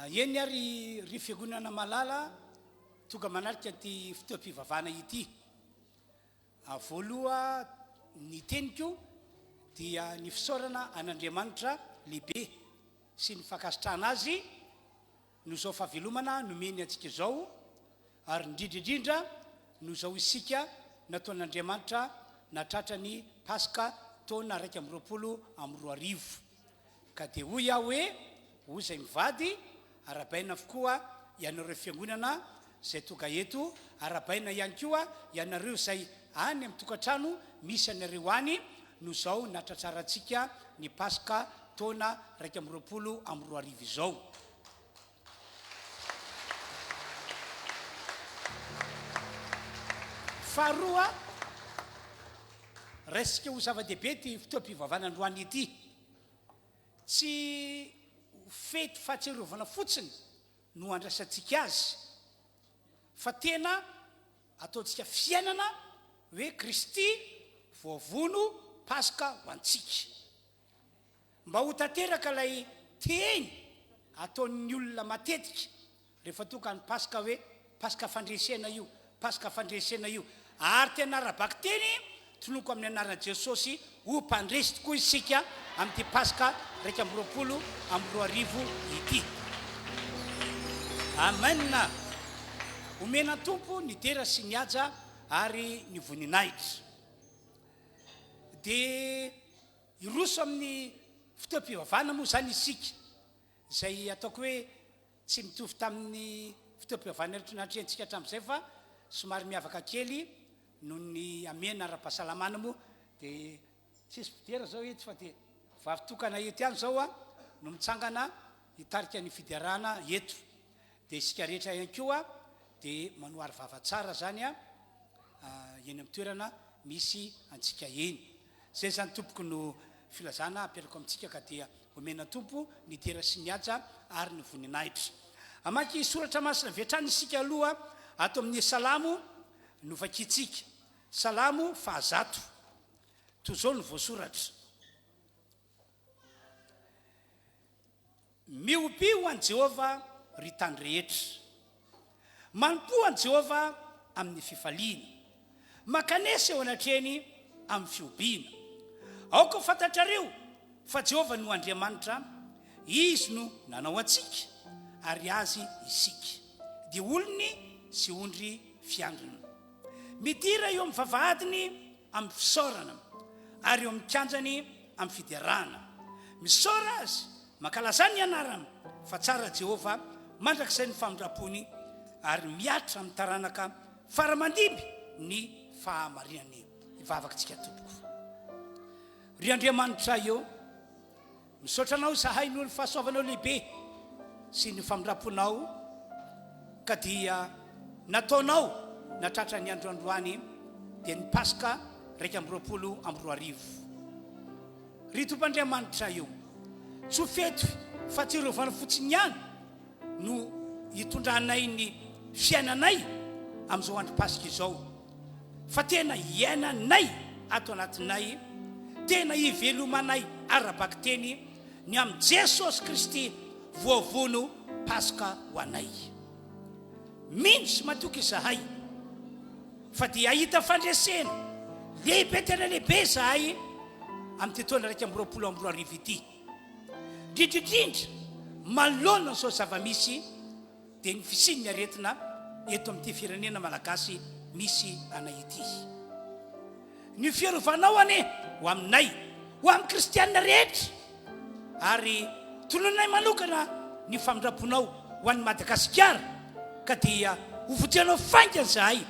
Eny ary fiangonana malala tonga manarika ty fotoam-pivavahana ity. Voaloha ny teniko dia ny fisaorana an'Andriamanitra lehibe sy ny fankasitrahana azy no zao fahavelomana nomeny antsika zao, ary indrindrindrindra no zao isika nataon'Andriamanitra natratra ny Paska taona 2024. Ka dia hoy aho hoe ho zay mivady arabaina avokoa ianareo fiangonana zay tonga eto, arabaina ihany koa ianareo zay any amin'ny tokantrano misy anareo any no zao natratrarantsika ny Paska taona 2024 izao. Faharoa, resika ho zava-dehibe ty fotoam-pivavahana androany ity. Tsy fety fahatsiarovana fotsiny no andrasantsika azy, fa tena ataontsika fiainana hoe Kristy voavono Paska ho antsika. Mba ho tanteraka ilay teny ataon'ny olona matetika rehefa tonga ny Paska hoe Paska fandresena io, Paska fandresena io, ary tena arabaky teny tonoko amin'ny anaran'i Jesosy ho mpandresy tokoa isika amin'ity Paska 2024 ity. Amen. Omena Tompo ny tera sy ny haja ary ny voninahitra. Dia iroso amin'ny fotoam-pivavahana moa zany isika, izay ataoko hoe tsy mitovy tamin'ny fotoam-pivavahana natrehantsika hatramin'izay fa somary miavaka kely noho ny amena ara-pahasalamana moa. Dia tsisy mpidera zao eto fa dia vavitokana eto ihany zao no mitsangana hitarika ny fiderana eto. Dia isika rehetra ihany koa dia manoary vava tsara zany eny amin'ny toerana misy antsika eny. Zay zany tompoko no filazana apetrako amintsika, ka dia omena Tompo ny tera sy ny haja ary ny voninahitra. Amaky soratra masina vetrany isika aloha ato amin'ny Salamo no vakitsika. Salamo 100 toy zao no voasoratra: miobio an Jehova ry tany rehetra, manompo an Jehova amin'ny fifaliana, makanesa eo anatreny amin'ny fiobiana. Aoka ho fantatrareo fa Jehova no Andriamanitra, izy no nanao antsika ary azy isika, dia olony sy ondry fiandrina. Midira eo amin'ny vavahadiny amin'ny fisaorana, ary eo amin'ny kianjany amin'ny fiderana. Misaora azy, mankalaza ny anarany, fa tsara Jehova mandrakizay ny famindrapony, ary miatra amin'ny taranaka faramandiby ny fahamarinany. Ivavakantsika tompoko. Ry Andriamanitra eo, misaotra anao zahay noho ny fahasoavanao lehibe sy ny famindraponao, ka dia nataonao natratra ny androandroany dia ny Paska 2024. Ry Tompoandriamanitra eo, tsy ho fety fahatsiarovana fotsiny ihany no hitondranay ny fiainanay amin'izao andro Paska izao, fa tena iainanay ato anatinay, tena hivelomanay arabaky teny ny amin'ny Jesosy Kristy voavono Paska ho anay. Mino sy matoky izahay, fa dia ahita fandresena lehibe tena lehibe zahay amin'ny taona 2024 ity. Indrindrindrindra malona zao zava-misy dia ny fisiany aretina eto amin'ity firenena malagasy misy anay ity. Ny fiarovanao ane ho aminay, ho amin'ny kristianina rehetra, ary tolonay manokana ny famindraponao ho an'ny Madagasikara, ka dia ho votianao faingana zahay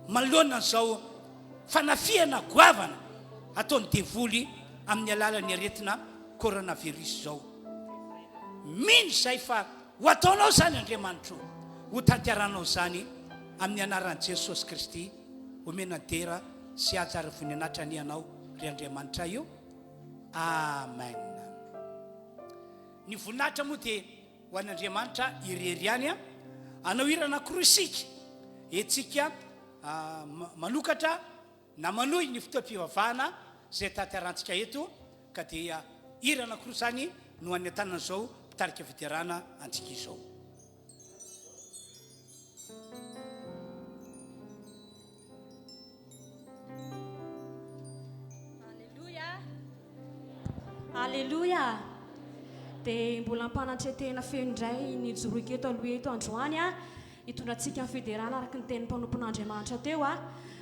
malona zao fanafiana goavana ataon'ny devoly amin'ny alalan'ny aretina coronavirus zao. Mino zay fa ho ataonao zany Andriamanitra, ho tantiaranao zany amin'ny anaran'i Jesosy Kristy. Omena tera sy haja ary voninahitra ny anao ry Andriamanitra io. Amen. Ny voninahitra moa dia ho an'Andriamanitra irery ihany, anao irana korosika etsika manokatra na manohy ny fotoam-pivavahana zay tantarantsika eto, ka dia irana korosany no any an-tanana zao mpitarika fidirana antsika izao. Alléluia. Dia mbola mpanatretena feo indray ny joroky eto aloha eto androany hitondratsika amin'ny federana araka ny teny mpanompon'Andriamanitra teo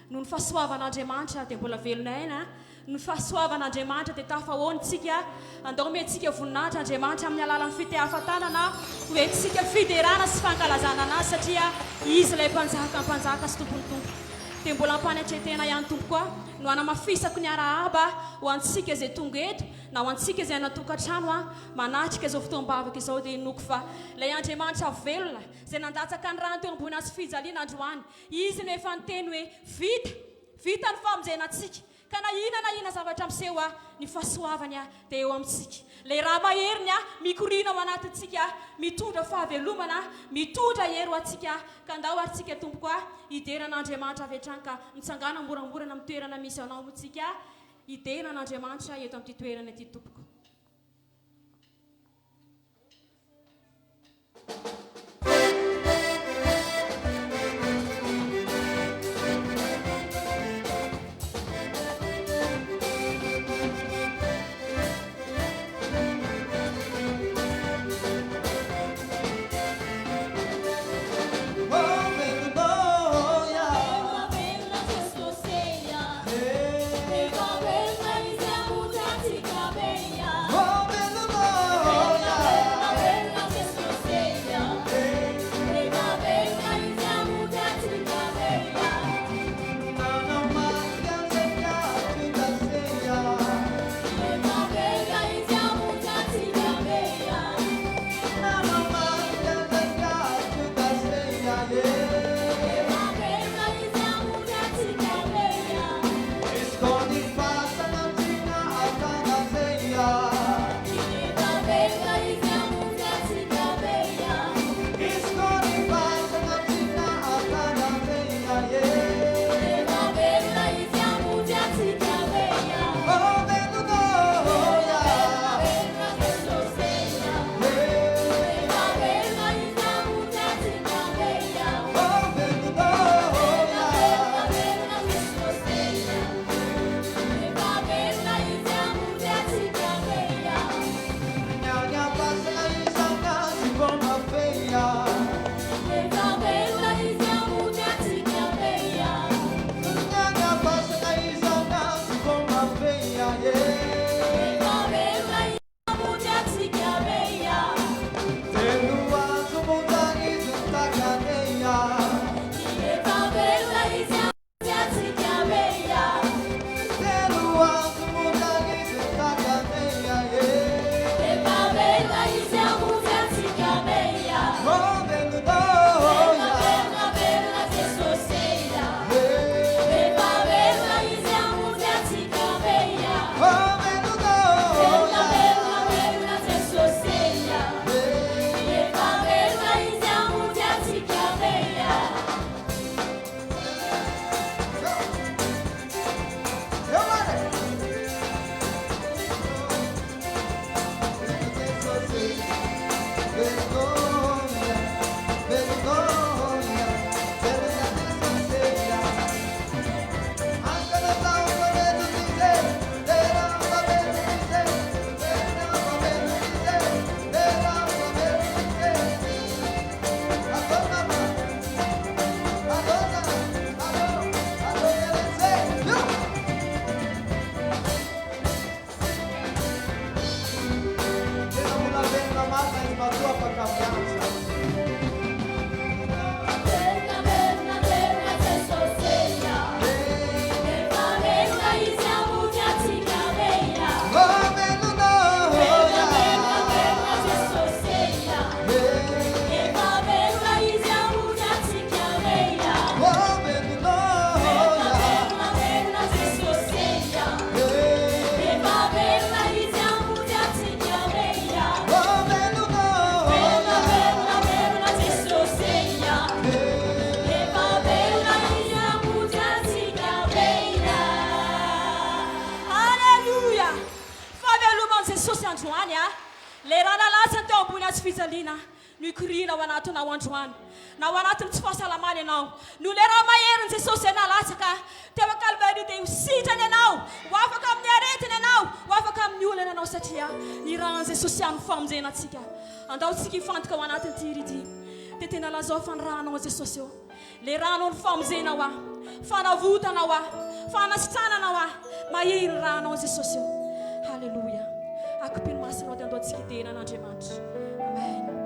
noho ny fahasoavan'Andriamanitra dia mbola velona aina ny fahasoavan'Andriamanitra dia tafahoantsika andao mentsika voninahitra Andriamanitra amin'ny alalan'ny fitehafantanana hoentsika fiderana sy fankalazana anazy satria izy ilay mpanjaka sy tompony tompo. Dia mbola mpanatretena ihany tompo koa no anamafisako ny arahaba ho antsika izay tonga eto na ho antsika izay anatokantrano manatrika izao fotoam-bavaka izao dia inoko fa ilay Andriamanitra velona izay nandatsaka ny rano teo ambony azy fijaliana androany izy no efa niteny hoe vita ny famonjenantsika ka na ina zavatra miseho ny fahasoavany dia eo amintsika ilay raha maheriny mikorina ao anatintsika mitondra fahavelomana mitondra hery ho antsika ka ndao aritsika tompoko hideran'Andriamanitra avy hatrany ka mitsangana moramorana amin'ny toerana misy anao motsika hideran'Andriamanitra eto amin'ity toerana ity tompoko. Para tua para caminhar. sy fijaliana no ikoriana ao anatinao androany na ao anatiny tsy fahasalamana ianao no le raha maheriny Jesosy ianao latsaka teo Kalvari dia hositrany ianao ho afaka amin'ny aretina ianao ho afaka amin'ny olana ianao satria ny rahan'i Jesosy ihany famonjena antsika andaontsika hifantoka ao anatiny ity rity dia tena lazao fa ny rahanao Jesosy eo le rahanao ny famonjenao fanavotanao fanasitrananao mahery ny rahanao Jesosy eo halleluja akipiny masinao dia andaontsika hitena an'Andriamanitra amen.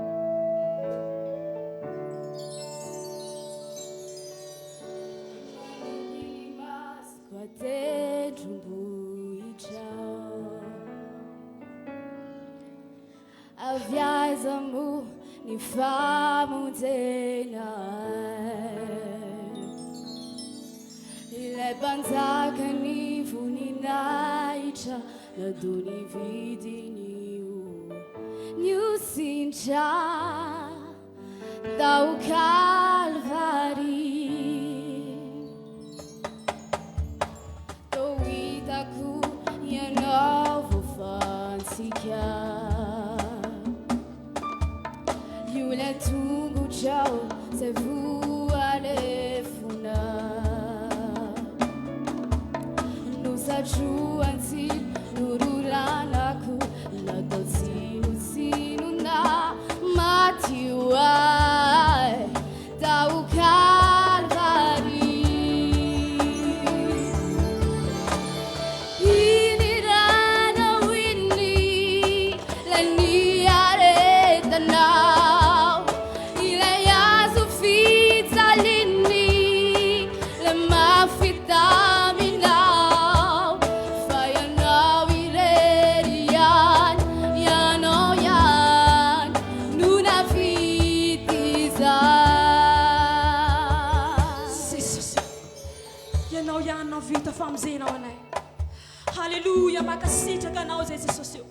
Aviaizamo ny famonjena ilay mpanjaka ny voninahitra nadao ny vidin'io niosindra tao Kalvari tao hitako ianao voafantsika Yule tungu chao se vualefuna Nusa chuansi nurulanaku La dosinu sinu na matiwai Tau Kalvari Inirana winni Lani aretana vita famonjena ao anay halleluja makasitraka anao zay Jesosy eo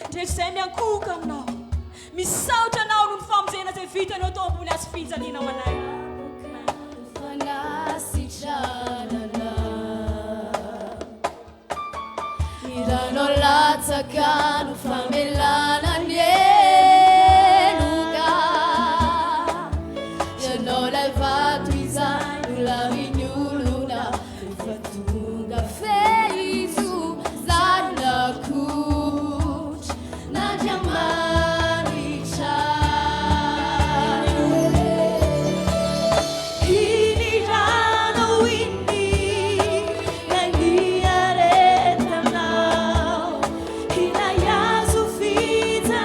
ndreky zay miankoka aminao misaotra anao no ny famonjena zay vitanao tao ambony azy fijaliana ao anay fanasitranana iranao latsaka no famelana ny eloka ianao lay vato izany no lavinyolona Fatunga feizu zanakuch na jamanicha Inirana winni Lani aretanao Inayazu fiza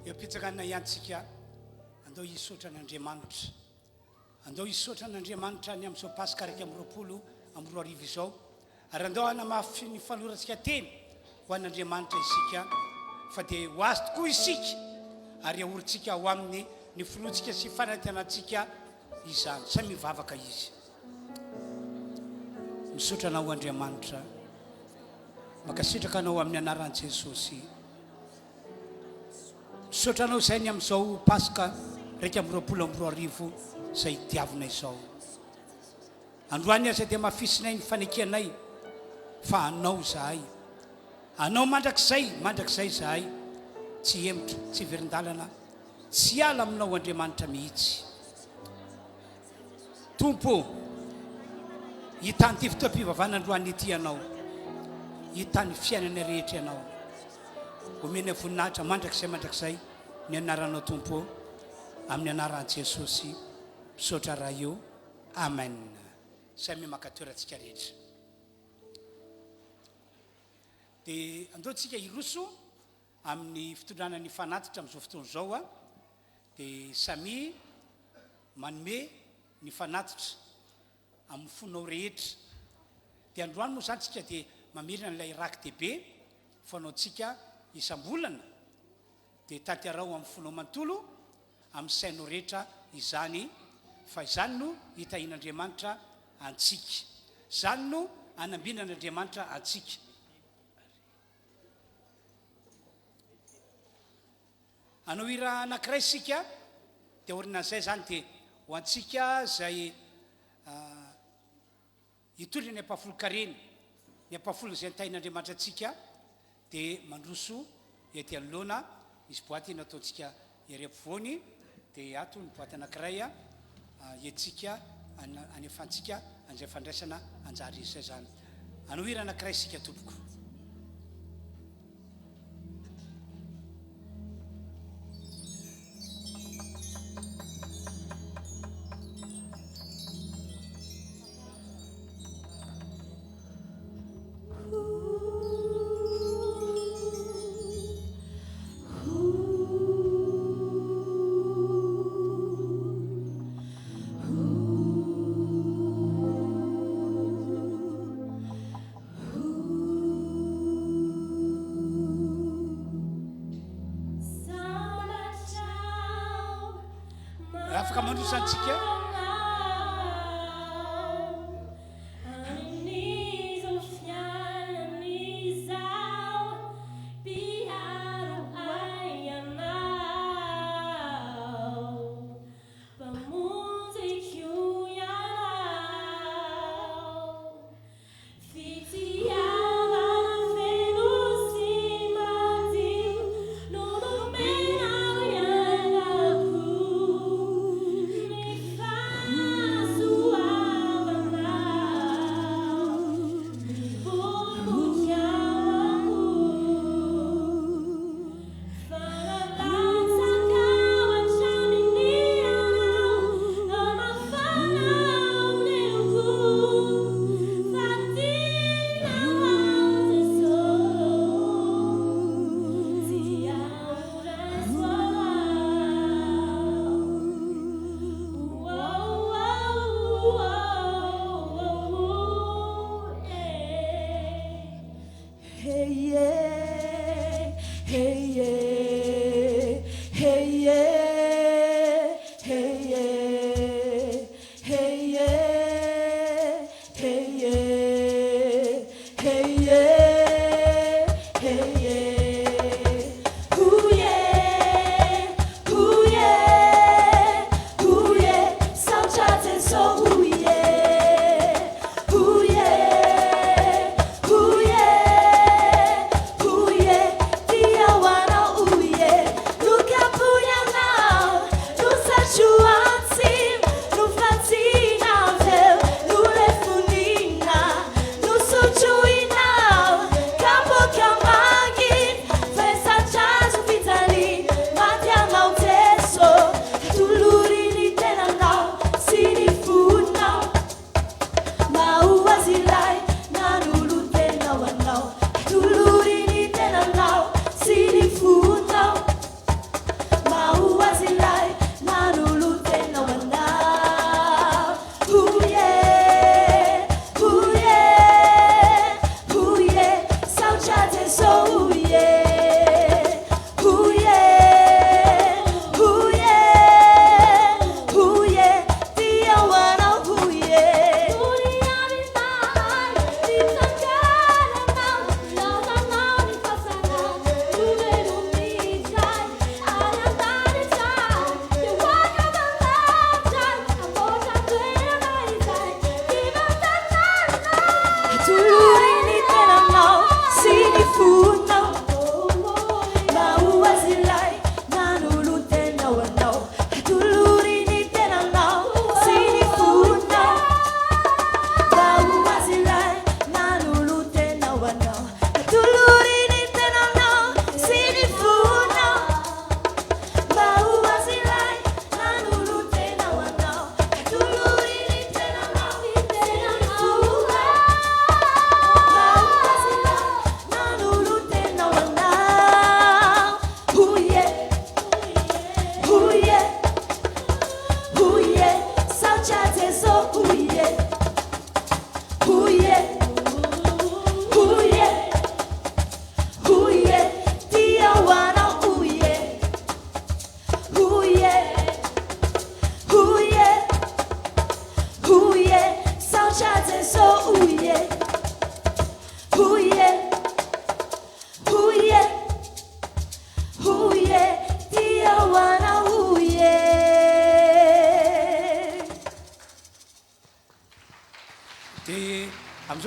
epitsakana iantsika andao hisotra n'Andriamanitra andao hisotra n'Andriamanitra ny amin'izao pasika raiky amin'ny roapolo amin'ny roa arivo izao ary andao hanamafy ny fanoratsika teny ho an'Andriamanitra isika fa dia ho azy tokoa isika ary ahoritsika ho amin'ny ny filotsika sy fanantenantsika izany sa mivavaka izy misotra anao Andriamanitra makasitraka anao amin'ny anaran'i Jesosy misotra anao izay ny amin'izao pasika raiky amin'ny roapolo amin'ny roa arivo izay diavina izao androany aza dia mafisinay ny fanekenay fa anao zahay anao mandrakizay zahay tsy emitra tsy verindalana tsy ala aminao Andriamanitra mihitsy tompo hitany ty fotoam-pivavana androany ity ianao hitany fiainana rehetra ianao omeny voninahitra mandrakizay ny anaranao tompo amin'ny anaran'i Jesosy misaotra raha io amen samy makatoerantsika rehetra dia andeontsika iroso amin'ny fitondranany fanatitra amin'izao fotoana izao a dia samy manome ny fanatitra amin'ny fonao rehetra dia androany moa zany tsika dia mamirina n'ilay raky dehibe fanaontsika isam-bolana dia tantiarao amin'ny fonao manontolo amin'ny sainao rehetra izany fa izany no hitahin'Andriamanitra antsika izany no anambinan'Andriamanitra antsika anao hira anankiray sika dia orinan'izay zany dia ho antsika zay hitolona ny ampafolo-karena ny ampafolo izay nitahin'Andriamanitra antsika dia mandroso ety anoloana misy boaty nataontsika ery ampovoany dia ato ny boaty anankiray etsika anefantsika an'izay fandraisana anjary izy zay zany anao hira anankiray sika tompoko afaka mandrosantsika Fa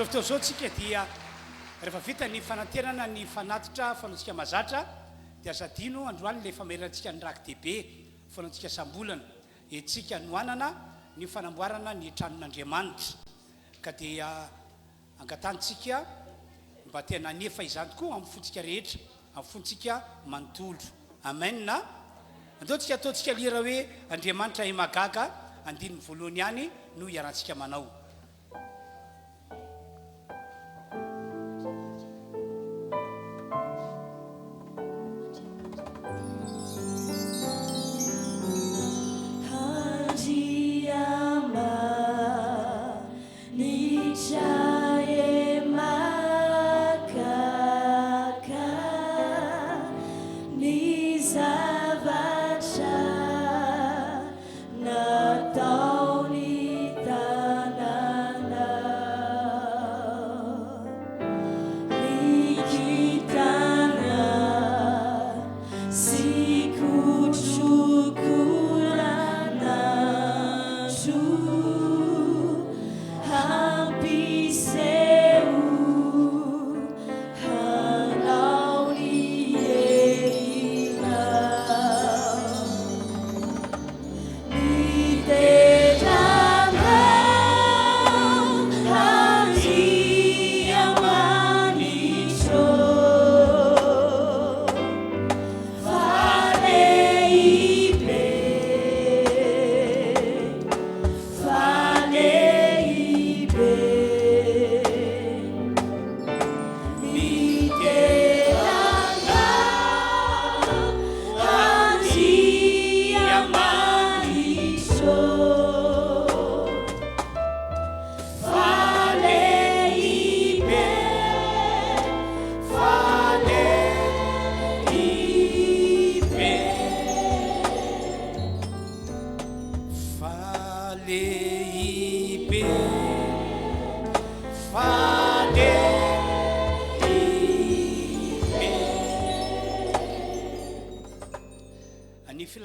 zao fotoana zao tsika dia rehefa vita ny fanantenana ny fanatitra fanaontsika mazatra dia asadino androany le famairantsika ny raky dehibe fanaontsika sambolana etsika noanana ny fanamboarana ny tranon'Andriamanitra ka dia angatantsika mba tena nefa izany tokoa amin'ny fontsika rehetra amin'ny fontsika manontolo amen na andeotsika ataotsika lira hoe Andriamanitra imagaga andininy voalohany ihany no iarantsika manao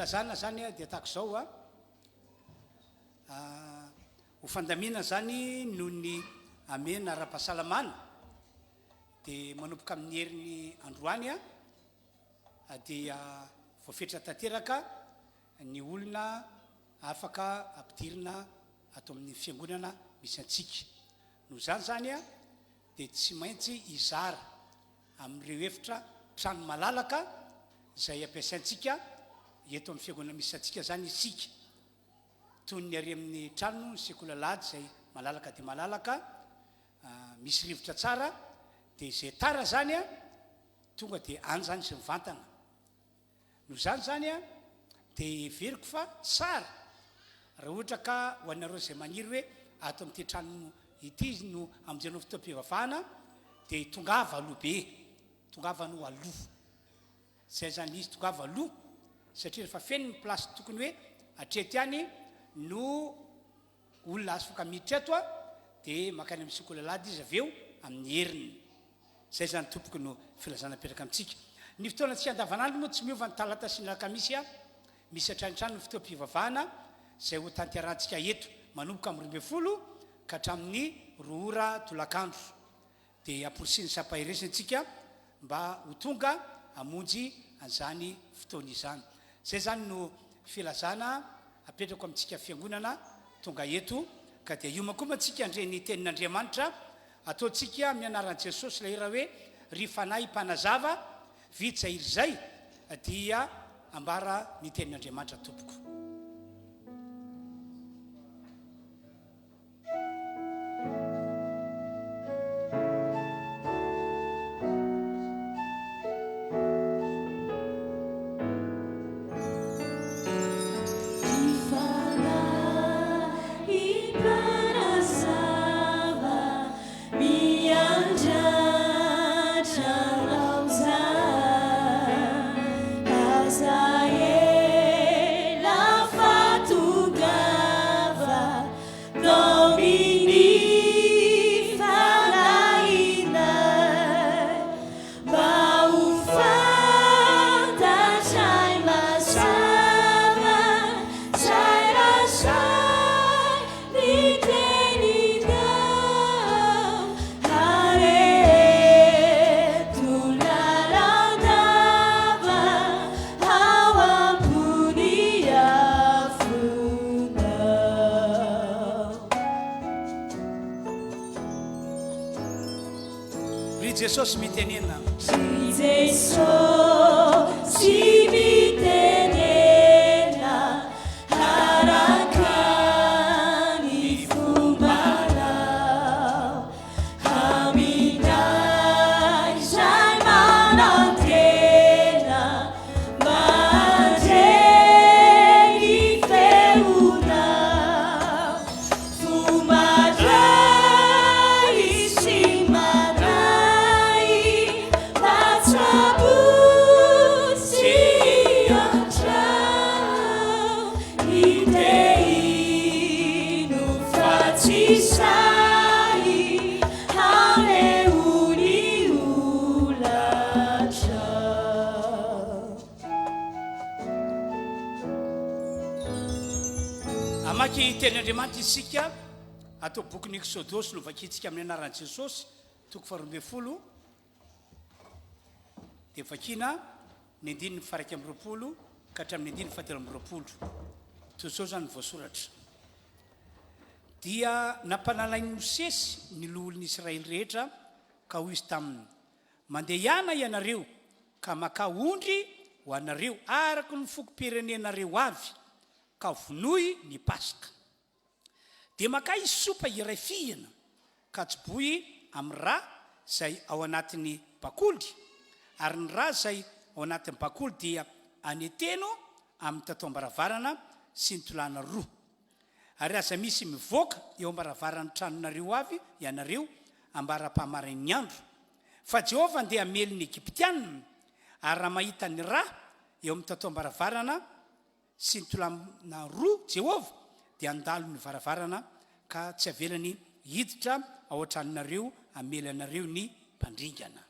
filazana zany dia tahaka zao ho fandamina zany noho ny amena ara-pahasalamana dia manomboka amin'ny heriny androany dia voafetra tanteraka ny olona afaka ampidirina atao amin'ny fiangonana misy antsika noho zany zany dia tsy maintsy izara amin'ireo efitra trano malalaka izay ampiasaintsika eto amin'ny fiangonana misy antsika zany isika toy ny ary amin'ny trano ny sekolalady zay malalaka dia malalaka misy rivotra tsara dia izay tara zany tonga dia any zany sy mivantana noho zany zany dia veriko fa tsara raha ohatra ka ho anareo zay maniry hoe ato amin'ity trano ity no amin'izay fotoam-pivavahana dia tongava aloha be tongava no aloha zay zany izy tongava aloha satria rehefa feno ny plasy tokony hoe atrety any no olona azo foka miditra eto dia makany amin'ny sekolalady izy aveo amin'ny heriny zay zany tompoko no filazana petraka amintsika ny fotoana tsy andavanandro moa tsy miova ny talata sy ny lakamisy misy atranitrano ny fotoam-pivavahana zay ho tanterantsika eto manomboka amin'ny 20 ka hatramin'ny 2 ora tolakandro dia aporisiny sampahiresintsika mba ho tonga hamonjy an'izany fotoana izany zay zany no filazana apetrako amintsika fiangonana tonga eto ka dia ioma koa mantsika andreny tenin'Andriamanitra ataotsika mianaran'i Jesosy ilay ira hoe ry fanahy mpanazava vitsahiry zay dia ambara ny tenin'Andriamanitra tompoko Azaela jesosy mitenena Jesosy mitenena araka ny fombanao aminay izay manantena mandray feonao fomadray sy manay matsabo sy antrao iteino fatsisay haneony olatra amaky tenyandriamanitra isika atao bokyny Exodosy no vakitsika amin'ny anaran'i Jesosy toko 12 dia vakina ny 9:20 ka hatramin'ny 9:17 toy izao zany voasoratra dia nampanalainy Mosesy ny loholon'ny Israely rehetra ka hoy izy taminy mandeha ihana ianareo ka maka ondry ho anareo araky ny fokom-pirenenareo avy ka vonoy ny Paska dia maka isopa iray fihana ka tsoboy amin'ny rà izay ao anatin'ny bakoly ary ny rà izay ao anatin'ny bakoly dia aneteno amin'ny tatom-baravarana sy ny tolana roa ary aza misy mivoaka eo am-baravarany tranonareo avy ianareo ambara-pahamarin'ny andro fa Jehovah andeha hamely ny Egiptianina ary raha mahita ny rà eo amin'ny tatom-baravarana sy ny tolana roa Jehovah dia andalo ny varavarana ka tsy avelany hiditra ao an-tranonareo hamely anareo ny mpandringana.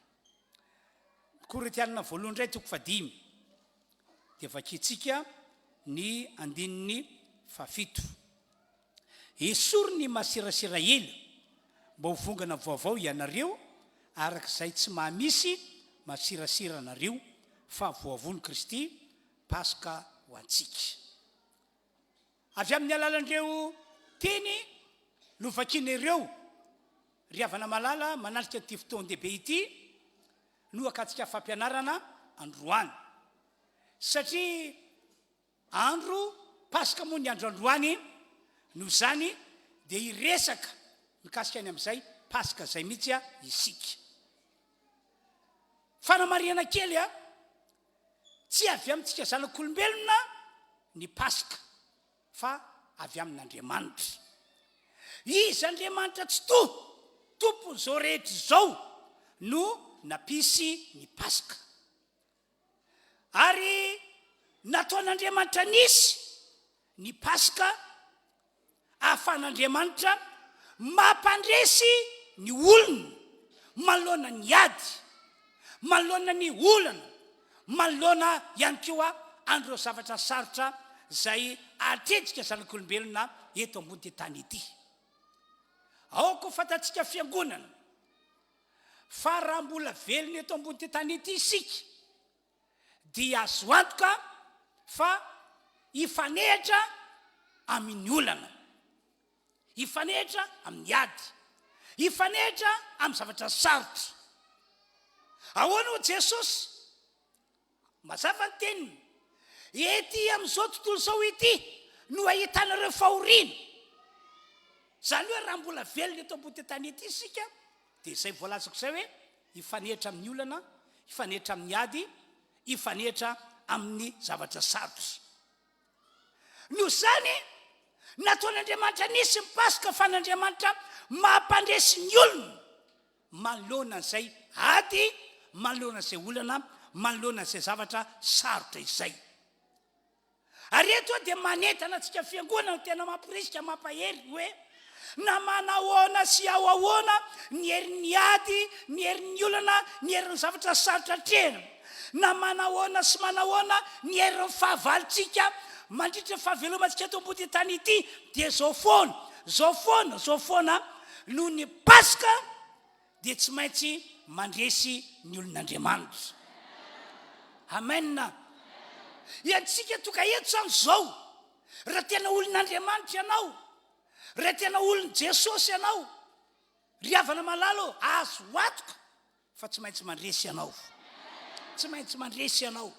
Korinthianina voalohany indray toko 5 dia vakitsika ny 7. Esory ny masirasira ela mba ho vongana vaovao ianareo arak'izay tsy mahamisy masirasira anareo fa voavony Kristy Paska ho antsika. Avy amin'ny alalan'ireo teny no vakin'ireo riavana malala manalika ity fotoan-dehibe ity no akatsika fampianarana androany satria andro Paska moa ny andro androany no zany dia iresaka mikasika any amin'izay Paska zay mihitsy isika fanamariana kely tsy avy amintsika zanak'olombelona ny Paska fa avy amin'Andriamanitra. Izy Andriamanitra tsy tompony zao rehetra izao no napisy ny Paska ary nataon'Andriamanitra nisy ny Paska ahafahan'Andriamanitra mampandresy ny olona manoloana ny ady manoloana ny olana manoloana ihany koa andro zavatra sarotra zay atetsika zanak'olombelona eto ambony tany ity. Aoko fantatsika fiangonana fa raha mbola velona eto ambony tany ity isika dia azo antoka fa ifanehitra amin'ny olana, ifanehitra amin'ny ady, ifanehitra amin'ny zavatra sarotra. Ahoana ho Jesosy mazava ny teniny ety amin'izao tontolo izao ity no ahitanareo fahoriana. Zany hoe raha mbola velona eto ambony tany ity isika dia izay voalazako izay hoe ifanehitra amin'ny olana, ifanehitra amin'ny ady, ifanehitra amin'ny zavatra sarotra. Noho izany nataon'Andriamanitra nisy ny Paska fa n'Andriamanitra mampandresy ny olona manoloana izay ady, manoloana izay olana, manoloana izay zavatra sarotra izay. Ary eto dia manentana antsika fiangonana tena mampirisika mampahery hoe na manahoana sy ao ahoana ny herin'ny ady, ny herin'ny olana, ny herin'ny zavatra sarotra trena, na manahoana sy manahoana ny herin'ny fahavalitsika mandritra fahavelomantsika eto ambony tany ity dia zao foana no ny Paska dia tsy maintsy mandresy ny olon'Andriamanitra. Amen. Iatsika toka eto zany zao raha tena olon'Andriamanitra ianao, raha tena olon' Jesosy ianao, ry havana malalo azo atoka fa tsy maintsy mandresy ianao, tsy maintsy mandresy ianao.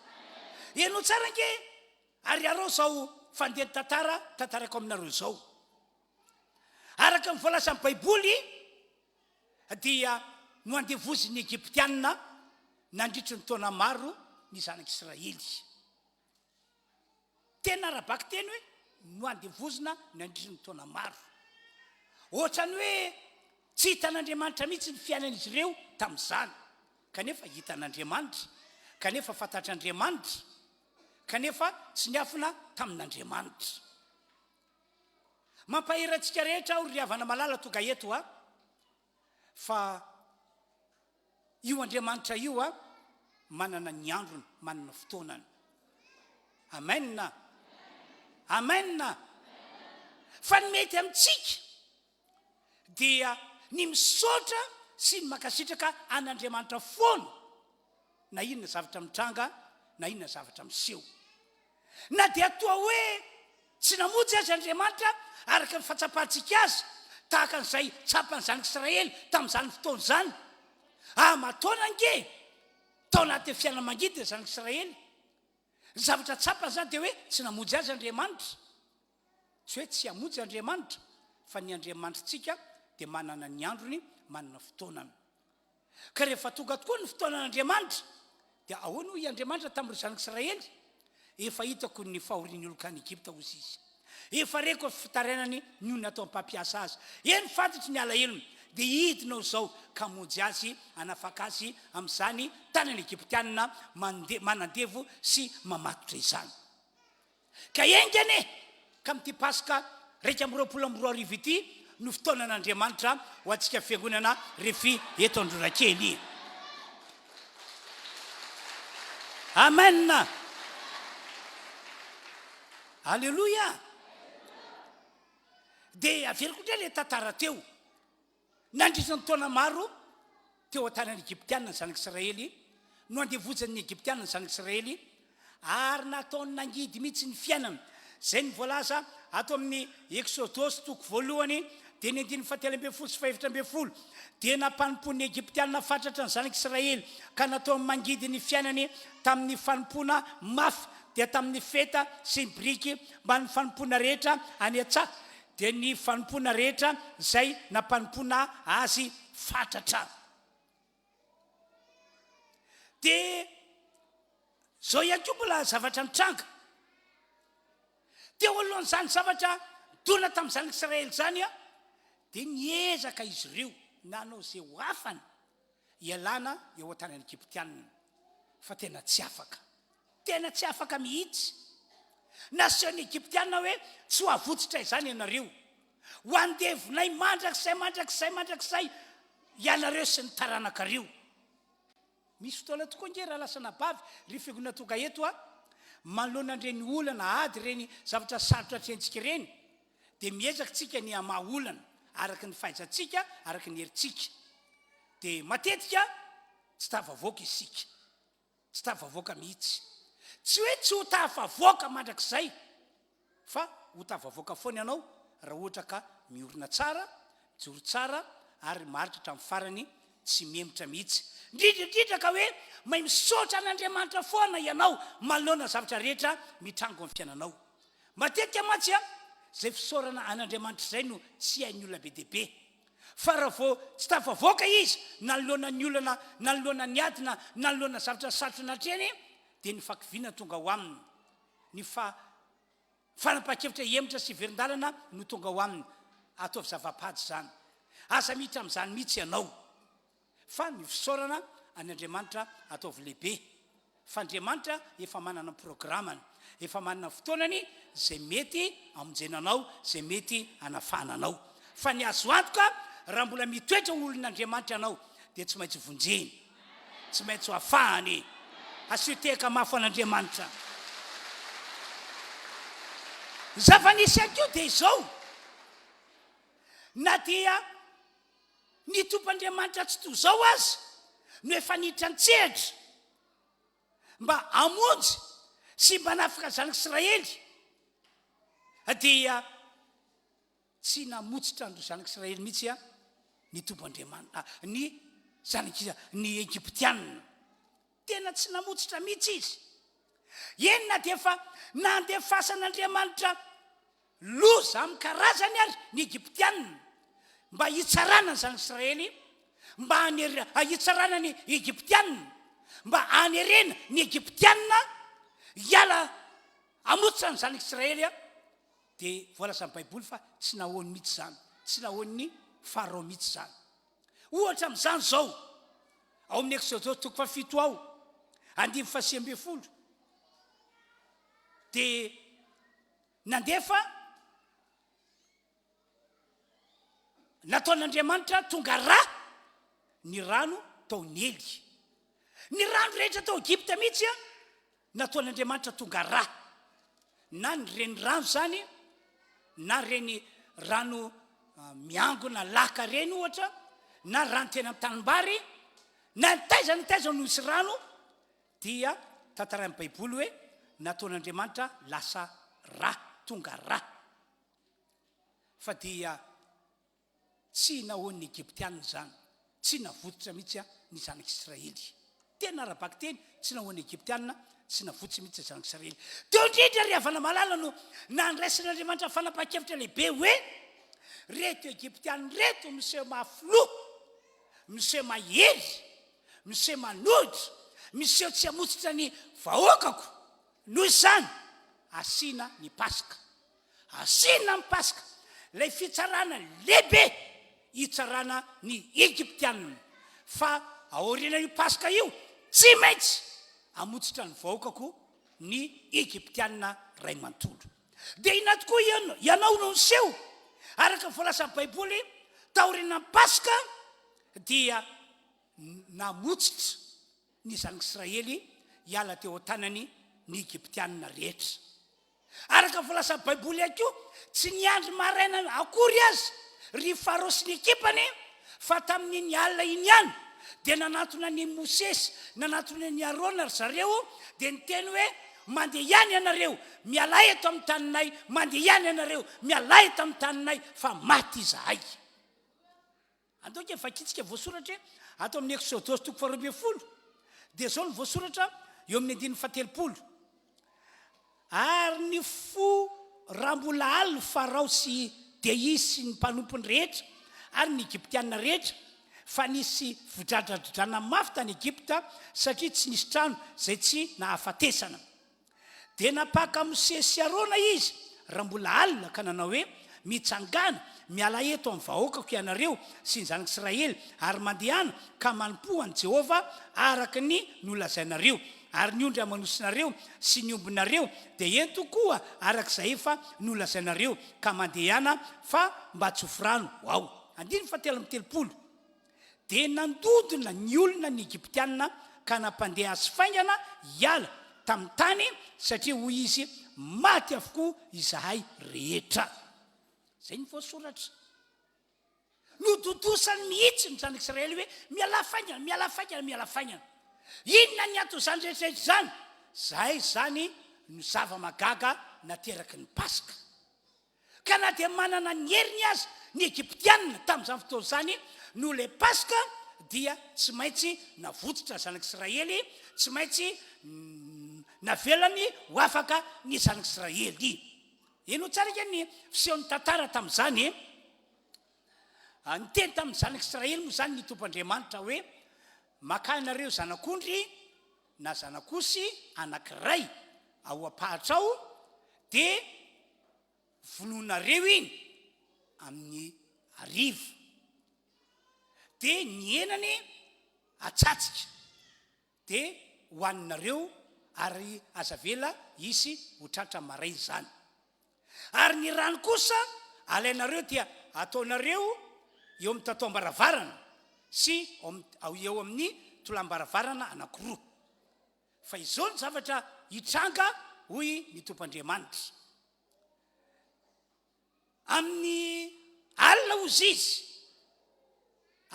Ianao tsara nge ary arao zao fandeha tantarako aminareo zao. Araka ny voalaza amin'ny baiboly dia no andevoziny Egyptianina nandritry ny taona maro ny zanak'Israely. Tena arabaky teny hoe no andevozina nandritry ny taona maro. Ohatrany hoe tsy hitan'Andriamanitra mihitsy ny fiainan'izy ireo tamin'izany, kanefa hitan'Andriamanitra, kanefa fantatr'Andriamanitra, kanefa tsy niafina tamin'Andriamanitra. Mampaherantsika rehetra ho ry havana malala toga eto fa io Andriamanitra io manana ny androny, manana fotoanany. Amen. Amen. Fa ny mety amintsika dia ny misaotra sy ny makasitraka an'Andriamanitra foana, na inona zavatra mitranga, na inona zavatra miseho. Na dia toa hoe tsy namonjy azy Andriamanitra araka ny fatsapahantsika azy, tahaka an'izay tsapany zanak'Israely tamin'izany fotoana izany. Mataona nge tao anaty fiainana mangidy zanak'Israely. Ny zavatra tsapany zany dia hoe tsy namonjy azy Andriamanitra. Tsy hoe tsy hamonjy Andriamanitra, fa ny Andriamanitrantsika dia manana ny androny, manana fotoanany. Ka rehefa tonga tokoa ny fotoanan'Andriamanitra, dia ahoana hoy Andriamanitra tamin'ny zanak'Israely? Efa hitako ny fahorian'ny olokany Egypta hozy izy. Efa reko fitarainany ny olona atao mpampiasa azy. Eny fantatra ny alahelony, dia hidinao zao ka monjy azy, anafaka azy amin'izany tanany Egyptianina manandevo sy mamatotra izany. Ka engane ka amin'ity Pasika 2024 ity no fotoanan'Andriamanitra ho antsika fiangonana Refy eto Androrakely. Amen. Alleluia. Dia averiko indray le tantara teo. Nandritra ny taona maro teo an-tanan'ny Egyptianina ny zanak'Israely, no andevozan'ny Egyptianina ny zanak'Israely, ary nataony nangidy mihitsy ny fiainana. Zay ny voalaza ato amin'ny Exodosy toko voalohany dia ny 17 sy 18, dia nampanompon'ny Egyptianina fatratra ny zanak'Israely ka natao mangidy ny fiainany tamin'ny fanompona mafy, dia tamin'ny feta sy ny briky mba ny fanompona rehetra any an-tsaha, dia ny fanompona rehetra zay nampanompona azy fatratra. Dia zao ihany koa mbola zavatra mitranga. Teo alohan'izany zavatra dona tamin'ny zanak'Israely zany dia niezaka izy ireo nanao zay ho afany ialana eo an-tanan'ny Egyptianina, fa tena tsy afaka mihitsy. Naseho-ny Egyptianina hoe tsy ho avotsitra izany ianareo, ho andevonay mandrakizay ianareo sy ny taranakareo. Misy fotoana tokoa nge raha lasa nabavy ry fiangonana toga eto manoloanan'ireny olana ady reny zavatra sarotra atrentsika ireny, dia miezaka tsika ny amaha olana araka ny fahaizantsika, araka ny herintsika. Dia matetika tsy tafavoaka isika, tsy tafavoaka mihitsy. Tsy hoe tsy ho tafavoaka mandrakizay, fa ho tafavoaka foana ianao raha ohatra ka miorina tsara, mijoro tsara, ary maritra hatramin'ny farany tsy memotra mihitsy. Indrindra ka hoe mahay misaotra an'Andriamanitra foana ianao manoloana zavatra rehetra mitrango amin'ny fiainanao. Matetika mantsy zay fisaorana an'Andriamanitra zay no tsy hain'ny olona be dia be. Fa raha vao tsy tafavoaka izy nanoloana ny olana, nanoloana ny adina, nanoloana zavatra sarotra natreny, dia ny fakiviana tonga ho aminy, ny fanapa-kevitra hemotra sy verin-dalana no tonga ho aminy. Ataovy zava-pady zany, aza miditra amin'izany mihitsy ianao. Fa ny fisaorana an'Andriamanitra ataovy lehibe. Fa Andriamanitra efa manana programany, efa manana fotoanany zay mety amonjenanao, zay mety anafahananao. Fa ny azo antoka raha mbola mitoetra olon'Andriamanitra ianao dia tsy maintsy vonjeny, tsy maintsy ho afahany. Asioteka mafy an'Andriamanitra. Zava-nisy ihany koa dia izao, na dia ny tompoandriamanitra tsy toy izao azy no efa niditra an-tsehatra mba hamonjy sy mba hanafika zanak'Israely, dia tsy namotsitra ny zanak'Israely mihitsy ny tompoandriamanitra, ny ny Egyptianina. Tena tsy namotsitra mihitsy izy. Enina dia efa nandefasan'Andriamanitra loza amin'ny karazany ary ny Egyptianina mba hitsarana zany Israely, mba hitsarana ny Egyptianina, mba hanerena ny Egyptianina hiala amotsitra ny zanaka Israely dia voalaza ny Baiboly fa tsy nahoany mihitsy zany, tsy nahoan'ny Farao mihitsy zany. Ohatra amin'izany zao ao amin'ny Exodus 7 ao 9:100 dia nandefa nataon'Andriamanitra tonga rà ny rano tao Nily. Ny rano rehetra tao Egypta mihitsy nataon'Andriamanitra tonga rà, na ny reny rano zany, na reny rano miangona laka reny ohatra, na rano tena amin'ny tanimbary, na nitaizana no misy rano, dia tantarain'ny Baiboly hoe nataon'Andriamanitra lasa rà, tonga rà. Fa dia tsy nahoan'ny Egyptianina zany, tsy navotsitra mihitsy ny zanak'Israely. Tena arabaky teny, tsy nahoan'ny Egyptianina, tsy navotsitra mihitsy ny zanak'Israely. Teo indrindra ry havana malala no nandraisan'Andriamanitra fanapa-kevitra lehibe hoe reto Egyptianina reto miseho mafilo, miseho mahery, miseho manodry, miseho tsy hamotsitra ny vahoakako. Noho izany asiana ny Paska, asiana ny Paska, ilay fitsarana lehibe hitsarana ny Egyptianina. Fa aoriana io Paska io tsy maintsy hamotsitra ny vahoakako ny Egyptianina ray manontolo. Dia ina tokoa ianao no niseho araka voalasan'ny Baiboly taoriana ny Paska dia namotsitra ny zanak'Israely hiala teo an-tanany ny Egyptianina rehetra. Araka voalasan'ny Baiboly akio tsy niandry maraina akory azy ry Farao sy ny ekipany, fa tamin'iny alina iny ihany dia nanatona ny Mosesy, nanatona ny Arona ry zareo dia niteny hoe mandeha ihany ianareo, miala eto amin'ny taninay, mandeha ihany ianareo, miala eto amin'ny taninay, fa maty izahay. Antoka efa kitsika voasoratra ato amin'ny Exodus 12 dia zao ny voasoratra eo amin'ny 7. Ary ny fo raha mbola alina Farao sy dia izy sy ny mpanompony rehetra ary ny Egyptianina rehetra, fa nisy vodradradradrana mafy tany Egypta satria tsy nisy trano zay tsy nahafatesana. Dia napaka Mosesy sy Arona izy raha mbola alina ka nanao hoe mitsangana miala eto amin'ny vahoakako ianareo sy ny zanak'Israely ary mandehana ka manompo an'i Jehova araka ny nolazainareo, ary ny ondry amanosinareo sy ny ombinareo dia ento koa arak'izay efa nolazainareo ka mandehana fa mba tsy hofrano ao. 7:30 dia nandodona ny olona ny Egyptianina ka nampandeha azy faingana hiala tamin'ny tany satria hoy izy maty avokoa izahay rehetra. Zay ny voasoratra. Nododosany mihitsy ny zanak'Israely hoe miala faingana, miala faingana, miala faingana. Inona ny ato zany rehetrarehetra zany? Zay zany ny zava-magaga nateraky ny Paska. Ka na dia manana ny heriny azy ny Egyptianina tamin'izany fotoana zany, no le Paska dia tsy maintsy navotsitra zanak'Israely, tsy maintsy navelany ho afaka ny zanak'Israely. Eno tsara ny fisehon'ny tantara tamin'izany, niteny tamin'ny zanak'Israely moa zany ny tompandriamanitra hoe maka ianareo zanak'ondry na zanak'osy anankiray ao am-pahatra ao dia vonoinareo iny amin'ny hariva, dia ny enany atsatsika dia hoaninareo ary azavela isy ho tratra maray zany. Ary ny rano kosa alainareo dia ataonareo eo amin'ny tatoam-baravarana sy eo amin'ny tolam-baravarana anankiroa. Fa izao ny zavatra hitranga hoy ny tompandriamanitra. Amin'ny alina ozy izy,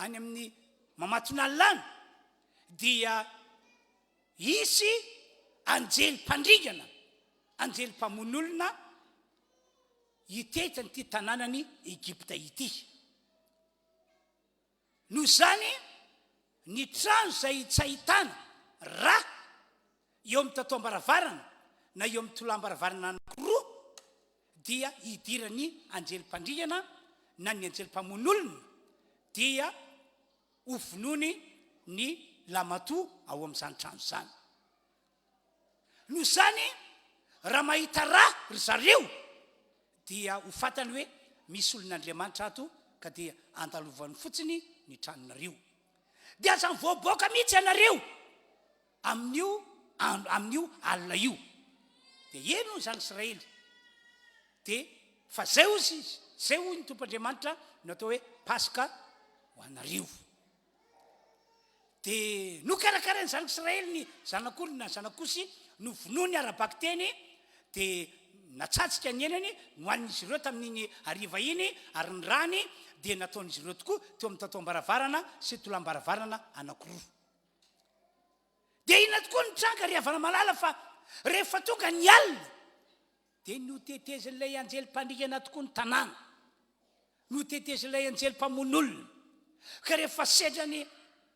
any amin'ny mamatona alina dia isy anjely mpandringana, anjely mpamon'olona hiteta nyity tanànany Egypta ity. Noho izany ny trano zay tsy ahitana ra eo amin'ny tatoam-baravarana na eo amin'ny tolambaravarana anankiroa dia hidirany anjelim-pandriana na ny anjelim-pamon'olona dia hovinony ny lamatoa ao amin'izany trano zany. Noho zany raha mahita ra ry zareo dia ho fatany hoe misy olon'Andriamanitra ato ka dia andalovany fotsiny ny tranonareo. Dia aza mivoaboaka mihitsy ianareo amin'io alina io. Dia eno zany Israely. Dia fa zay ozy izy, zay hoy ny Tompoandriamanitra no atao hoe Paska ho anareo. Dia nokarakarainy zany Israely ny zanak'olona na zanak'osy no vonony arabaky teny dia natsatsika ny enany nohanin'izy ireo tamin'iny hariva iny ary ny rany dia nataon'izy ireo tokoa teo amin'ny tatoam-baravarana sy tolam-baravarana anankiroa. Dia inona tokoa ny tranga ry havana malala fa rehefa tonga ny alina dia notetezin'ilay anjelim-pandriana tokoa ny tanàna, notetezin'ilay anjelim-pamon'olona. Ka rehefa sedrany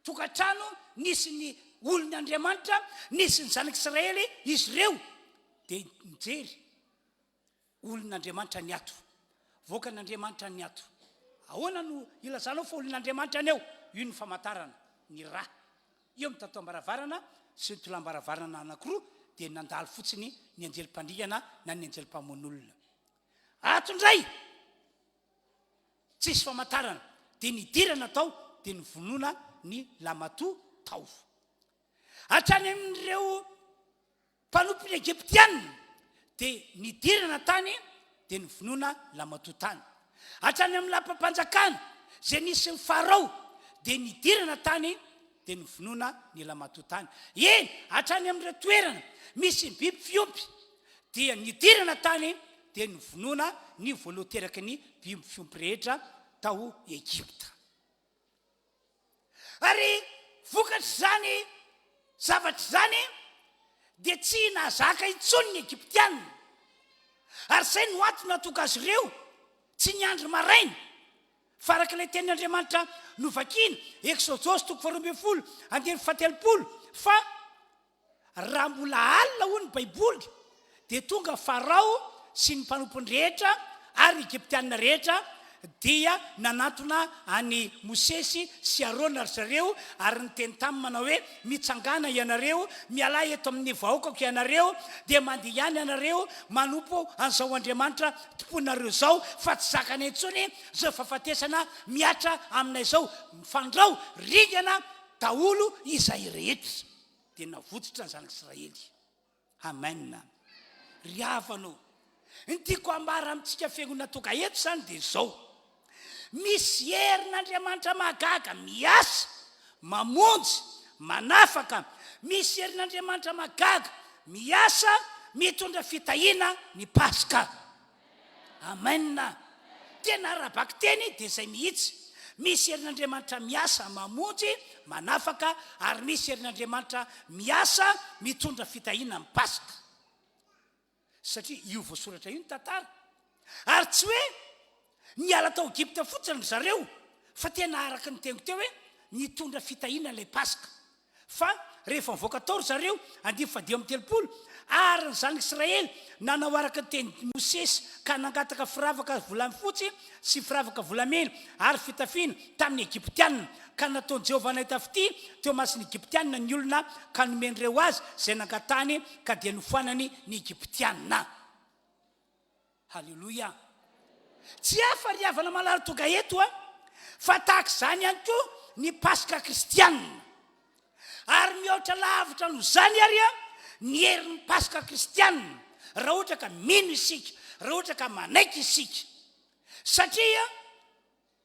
tokantrano nisy ny olon'Andriamanitra, nisy ny zanak'Israely izy ireo dia mijery olon'Andriamanitra ny ato, voaka n'Andriamanitra ny ato. Ahoana no ilazanao fa olon'Andriamanitra ny eo? Io ny famantarana ny ra eo amin'ny tatoam-baravarana sy ny tolam-baravarana anankiroa dia nandalo fotsiny ny anjelim-pandriana na ny anjelim-pamon'olona. Ato indray tsisy famantarana dia nidirana tao dia nivonona ny lamatoa tao. Hatrany amin'ireo mpanompon'ny Egyptianina dia nidirana tany dia nivonona lamatoa tany. Hatrany amin'ny lampam-panjakana zay nisy ny Farao dia nidirana tany dia nivonona ny lamatoa tany. Eny hatrany amin'ireo toerana misy ny biby fiompy dia nidirana tany dia nivonona ny voaloha teraky ny biby fiompy rehetra tao Egypta. Ary vokatry zany zavatra zany dia tsy nahazaka intsony ny Egyptianina. Ary zay no antony nahatonga azy ireo tsy niandry maraina fa arak'ilay tenin'Andriamanitra novakiana Exodosy 12:7 fa raha mbola alina hoy ny Baiboly dia tonga Farao sy ny mpanompony rehetra ary Egyptianina rehetra dia nanatona any Mosesy sy Arona ry zareo ary niteny taminy manao hoe mitsangana ianareo, miala eto amin'ny vahoakako ianareo dia mandeha ihany ianareo manompo an'izao Andriamanitra tomponareo zao fa tsy zakany intsony zay fahafatesana miatra aminay zao, mifandrao ringana daholo izay rehetra. Dia navotsitra ny zanak'Israely. Amen. Ry havanao, ny tiako ambara amintsika fiangonana toka eto zany dia zao: misy herin'Andriamanitra mahagaga miasa, mamonjy, manafaka. Misy herin'Andriamanitra mahagaga miasa, mitondra fitahiana ny Paska. Amen. Tena arabaky teny dia zay mihitsy. Misy herin'Andriamanitra miasa, mamonjy, manafaka, ary misy herin'Andriamanitra miasa, mitondra fitahiana ny Paska. Satria io voasoratra io ny tantara. Ary tsy hoe niala tao Egypta fotsiny zareo fa tena araka ny tengo teo hoe nitondra fitahiana ilay Paska. Fa rehefa mivoaka tao ry zareo 10:30 ary ny zanak'Israely nanao araka ny teny Mosesy ka nangataka firavaka volamfotsy sy firavaka volamena ary fitafiana tamin'ny Egyptianina, ka nataon'i Jehovah nahitafity teo mason'ny Egyptianina ny olona ka nomen'ireo azy zay nangatany ka dia nofoanany ny Egyptianina. Halleluia. Tsy hafa ry havana malala toga eto fa tahaka izany ihany koa ny Paska kristianina. Ary mihoatra lavitra no zany ary ny herin'ny Paska kristianina raha ohatra ka mino isika, raha ohatra ka manaiky isika. Satria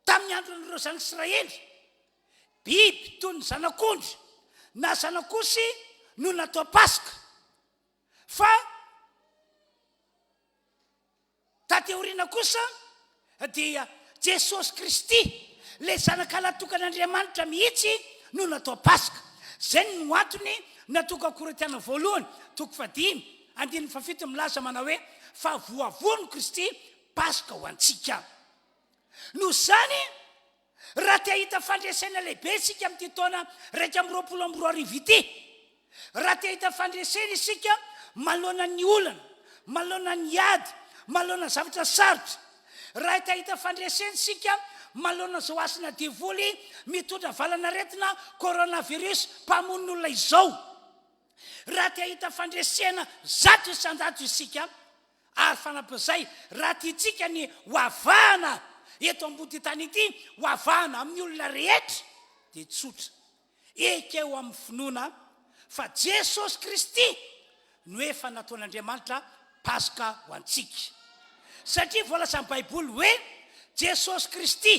tamin'ny andron'ireo zanak'Israely biby toy ny zanak'ondry na zanak'osy no natao Paska. Fa tateoriana kosa dia Jesosy Kristy, ilay zanak'Alina tokan'Andriamanitra mihitsy no natao Paska. Zay no antony natoka Korintiana voalohany 5:7 milaza manao hoe fa voavoan'i Kristy Paska ho antsika. Noho zany raha te hahita fandresena lehibe isika amin'ity taona 2024 ity, raha te hahita fandresena isika malona ny olana, malona ny ady, malona zavatra sarotra, raha te hahita fandresena isika malona zao asina devoly mitondra valana retina coronavirus mpamon'olona izao, raha te hahita fandresena zato isan-jato isika, ary fanampizay raha tiatsika ny hoavahana eto ambody tany ity, hoavahana amin'ny olona rehetra, dia tsotra ekeo amin'ny finoana fa Jesosy Kristy no efa nataon'Andriamanitra Paska ho antsika. Satria voalaza amin'ny Baiboly hoe Jesosy Kristy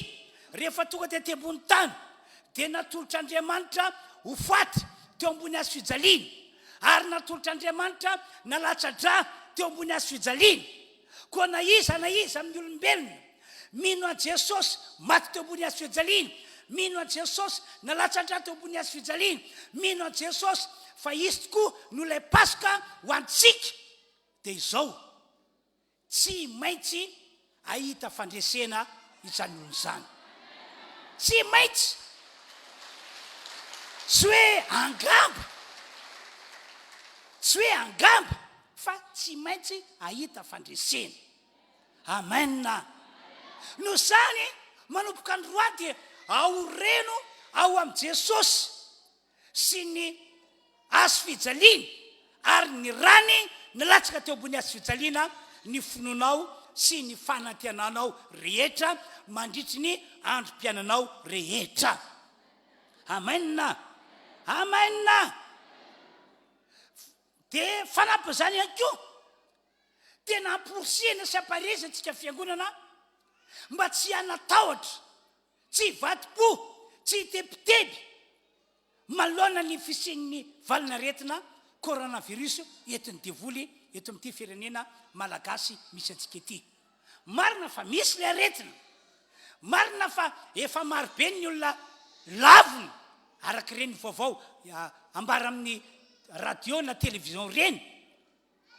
rehefa tonga tety ambony tany dia natolotr'Andriamanitra ho faty teo ambony hazo fijaliana, ary natolotr'Andriamanitra nalatsa-dra teo ambony hazo fijaliana. Koa na iza amin'ny olombelona mino a Jesosy maty teo ambony hazo fijaliana, mino a Jesosy nalatsa-dra teo ambony hazo fijaliana, mino a Jesosy fa izy tokoa no ilay Paska ho antsika, dia izao tsy maintsy ahita fandresena izany olona izany. Tsy maintsy, tsy hoe angamba, tsy hoe angamba, fa tsy maintsy ahita fandresena. Amen. No zany manomboka androany dia ao reno ao amin'ny Jesosy sy ny hazo fijaliana, ary ny rany nalatsaka teo ambony hazo fijaliana ny finoanao sy ny fanantenanao rehetra mandritry ny androm-piainanao rehetra. Amen. Amen. Dia fanampy zany ihany koa, tena amporisihana sy ampareza antsika fiangonana mba tsy hanatahotra, tsy vatim-po, tsy hitebiteby malona ny fisian'ny valina retina coronavirus etin'ny devoly eto amin'ity firenena malagasy misy antsika ity. Marina fa misy ilay aretina, marina fa efa marobe ny olona lavina araka ireny vaovao ambara amin'ny radio na televizion ireny,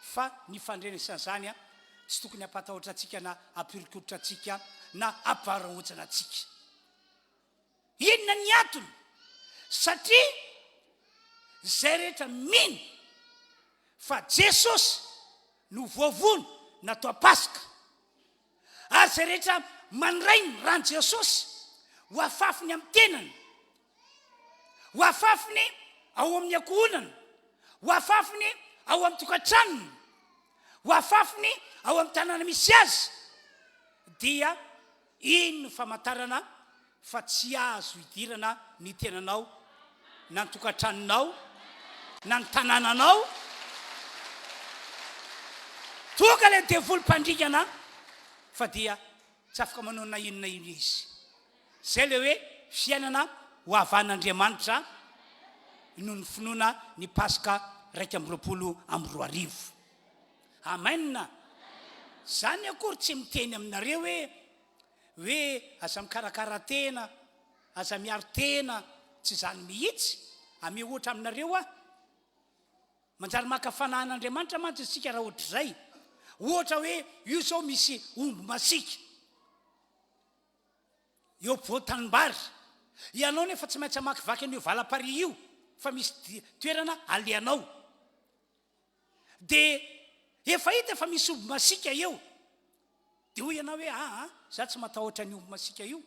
fa ny fandrenesan'izany tsy tokony hampatahotra antsika na hampirikorotra antsika na hampaharahontsana antsika. Inona ny antony? Satria zay rehetra mino fa Jesosy no voavono natao Paska, ary zay rehetra mandrainy rany Jesosy ho afafiny amin'ny tenany, ho afafiny ao amin'ny ankohonana, ho afafiny ao amin'ny tokantranony, ho afafiny ao amin'ny tanàna misy azy, dia iny no famantarana fa tsy azo hidirana ny tenanao na ny tokantranonao na ny tanànanao. Tonga ilay devoly mpandrikana fa dia tsy afaka manao na inona izy. Zay le hoe fiainana ho avan'Andriamanitra noho ny finoana ny Paska 2024. Amen. Zany akory tsy miteny aminareo hoe aza mikarakara tena, aza miaro tena, tsy zany mihitsy. Ame ohatra aminareo manjary maka fanahan'Andriamanitra mantsy isika raha ohatra zay. Ohatra hoe io zao misy omby masika eo voatanimbary, ianao nefa tsy maintsy amakivaky an'io valam-pary io, fa misy toerana aleanao, dia efa hita fa misy omby masika eo, dia hoy ianao hoe za tsy matahotra ny omby masika io,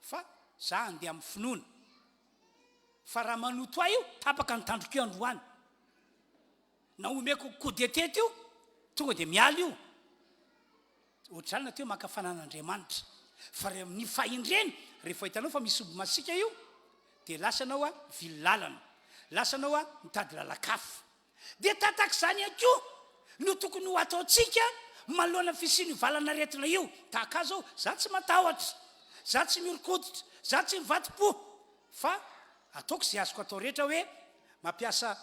fa za andeha amin'ny finoana, fa raha manoto ahy io tapaka ny tandroko io androany, na omeko kodetety io tonga dia miala io. Ohatrany na teo maka fanan'Andriamanitra, fa ny fahindreny rehefa hitanao fa misy omby masika io, dia lasanao vily lalana, lasanao mitady lalakafo. Dia tatak'izany ihany koa no tokony ho ataontsika manoloana fisian'ny valana retina io. Tahaka azo za tsy matahotra, za tsy miorokoditra, za tsy mivatim-po, fa ataoko izay azoko atao rehetra, hoe mampiasa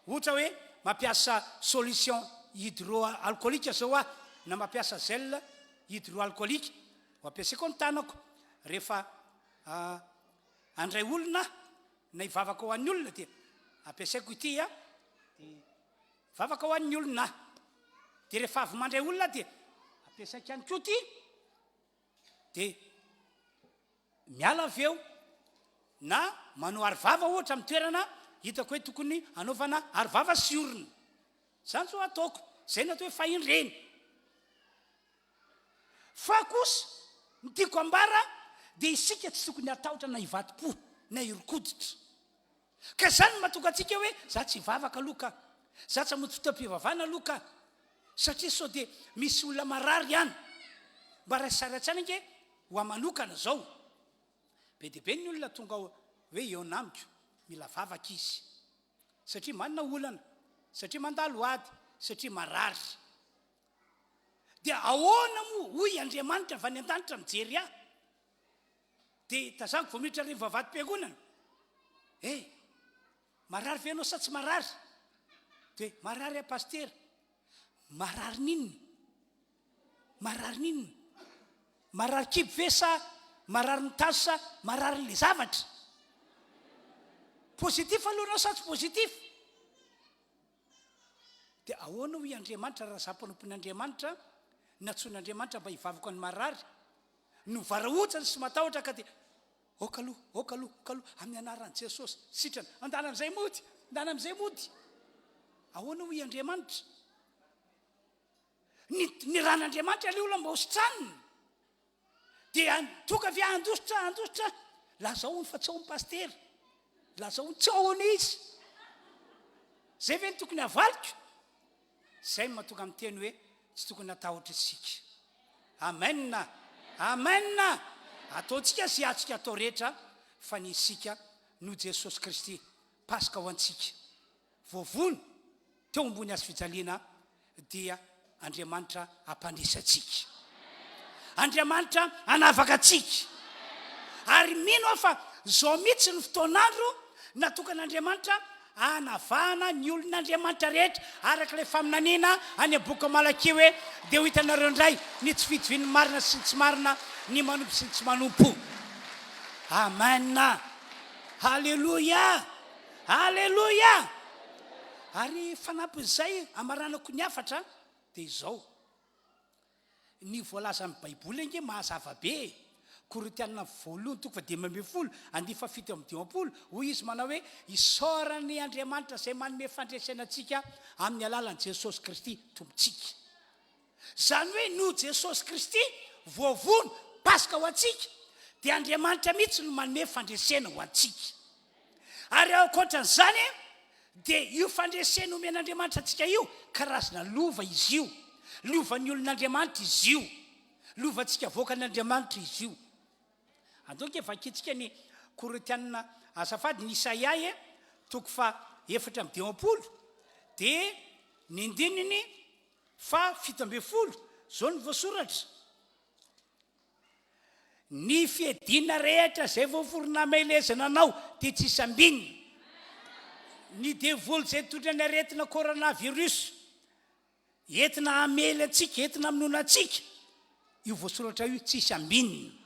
ohatra hoe mampiasa solution hydroalcoolique zao na mampiasa gel hydroalcoolique, ho ampiasaiko ny tanako rehefa andray olona na hivavaka ho an'ny olona, dia ampiasaiko ity dia vavaka ho an'ny olona, dia rehefa avy mandray olona dia ampiasaiko ihany koa ity, dia miala avy eo na manao arivava ohatra amin'ny toerana hitako hoe tokony anaovana arivava sy orona zany zao ataoko zay natao hoe fahindreny fa kosa nytiako ambara dia isika tsy tokony atahotra na hivatom-po na hirokoditra ka zany mahatonga atsika hoe za tsy hivavaka aloha ka za tsy hamonjy fotoam-pivavana aloha ka satria sao dia misy olona marary ihany mba raisaratsana nke ho amanokana zao be dia be ny olona tonga hoe eo namiko mila vavaka izy satria manana olana satria mandalo ady satria marary dia ahoana moa hoy Andriamanitra avy any an-danitra mijery ahy dia tazako vao miditra rivo vavady-piangonana marary ve anao sa tsy marary dia marary pastera marary ninona marary kibo ve sa marary nitazo sa marary le zavatra positif aloha anao sa tsy positif dia ahoana hoy Andriamanitra raha zampanompon'Andriamanitra natson'Andriamanitra mba hivavaka ny marary no varaotsany sy matahotra ka dia okaloha amin'ny anaran'i Jesosy sitrana andana amin'izay mody ahoana hoy Andriamanitra ny ran'Andriamanitra le olona mba hositraniny dia toka avy andositra lazaony fa tsaony pastera lazaony tsaony izy zay ve ny tokony havaliko zay mahatonga amin'ny teny hoe tsy tokony atahotra isika amena ataontsika sy atsika atao rehetra fa ny isika no Jesosy Kristy pasika ho antsika voavono teo ambony azy fijaliana dia Andriamanitra ampandrisantsika Andriamanitra anavaka atsika ary mino aho fa zao mihitsy ny fotoanandro natokan'Andriamanitra anavahana ny olon'Andriamanitra rehetra araka ilay faminaniana any boky Malaki hoe dia ho hitanareo indray ny tsy fitoviny marina sy tsy marina ny manompo sy ny tsy manompo amena halleluia ary fanampin'izay amaranako ny afatra dia izao ny voalazan'ny baiboly ange mahazava be Korintiana 2:12 hoy izy manao hoe isaorany Andriamanitra zay manome fandresena antsika amin'ny alalan'i Jesosy Kristy tompontsika zany hoe no Jesosy Kristy voavono pasika ho antsika dia Andriamanitra mihitsy no manome fandresena ho antsika ary ankoatran'izany dia io fandresena omen'Andriamanitra antsika io karazana lova izy io lovan'ny olon'Andriamanitra izy io lovantsika voakan'Andriamanitra izy io andonke vakitsika ny Korintiana azafady ny Isaia 4:20 dia ny ndininy 17 zao ny voasoratra ny fiedina rehetra zay voaforona mailezana anao dia tsy sambinina ny devoly zay tondra ny aretina coronavirus entina amely antsika entina aminona antsika io voasoratra io tsy sambinina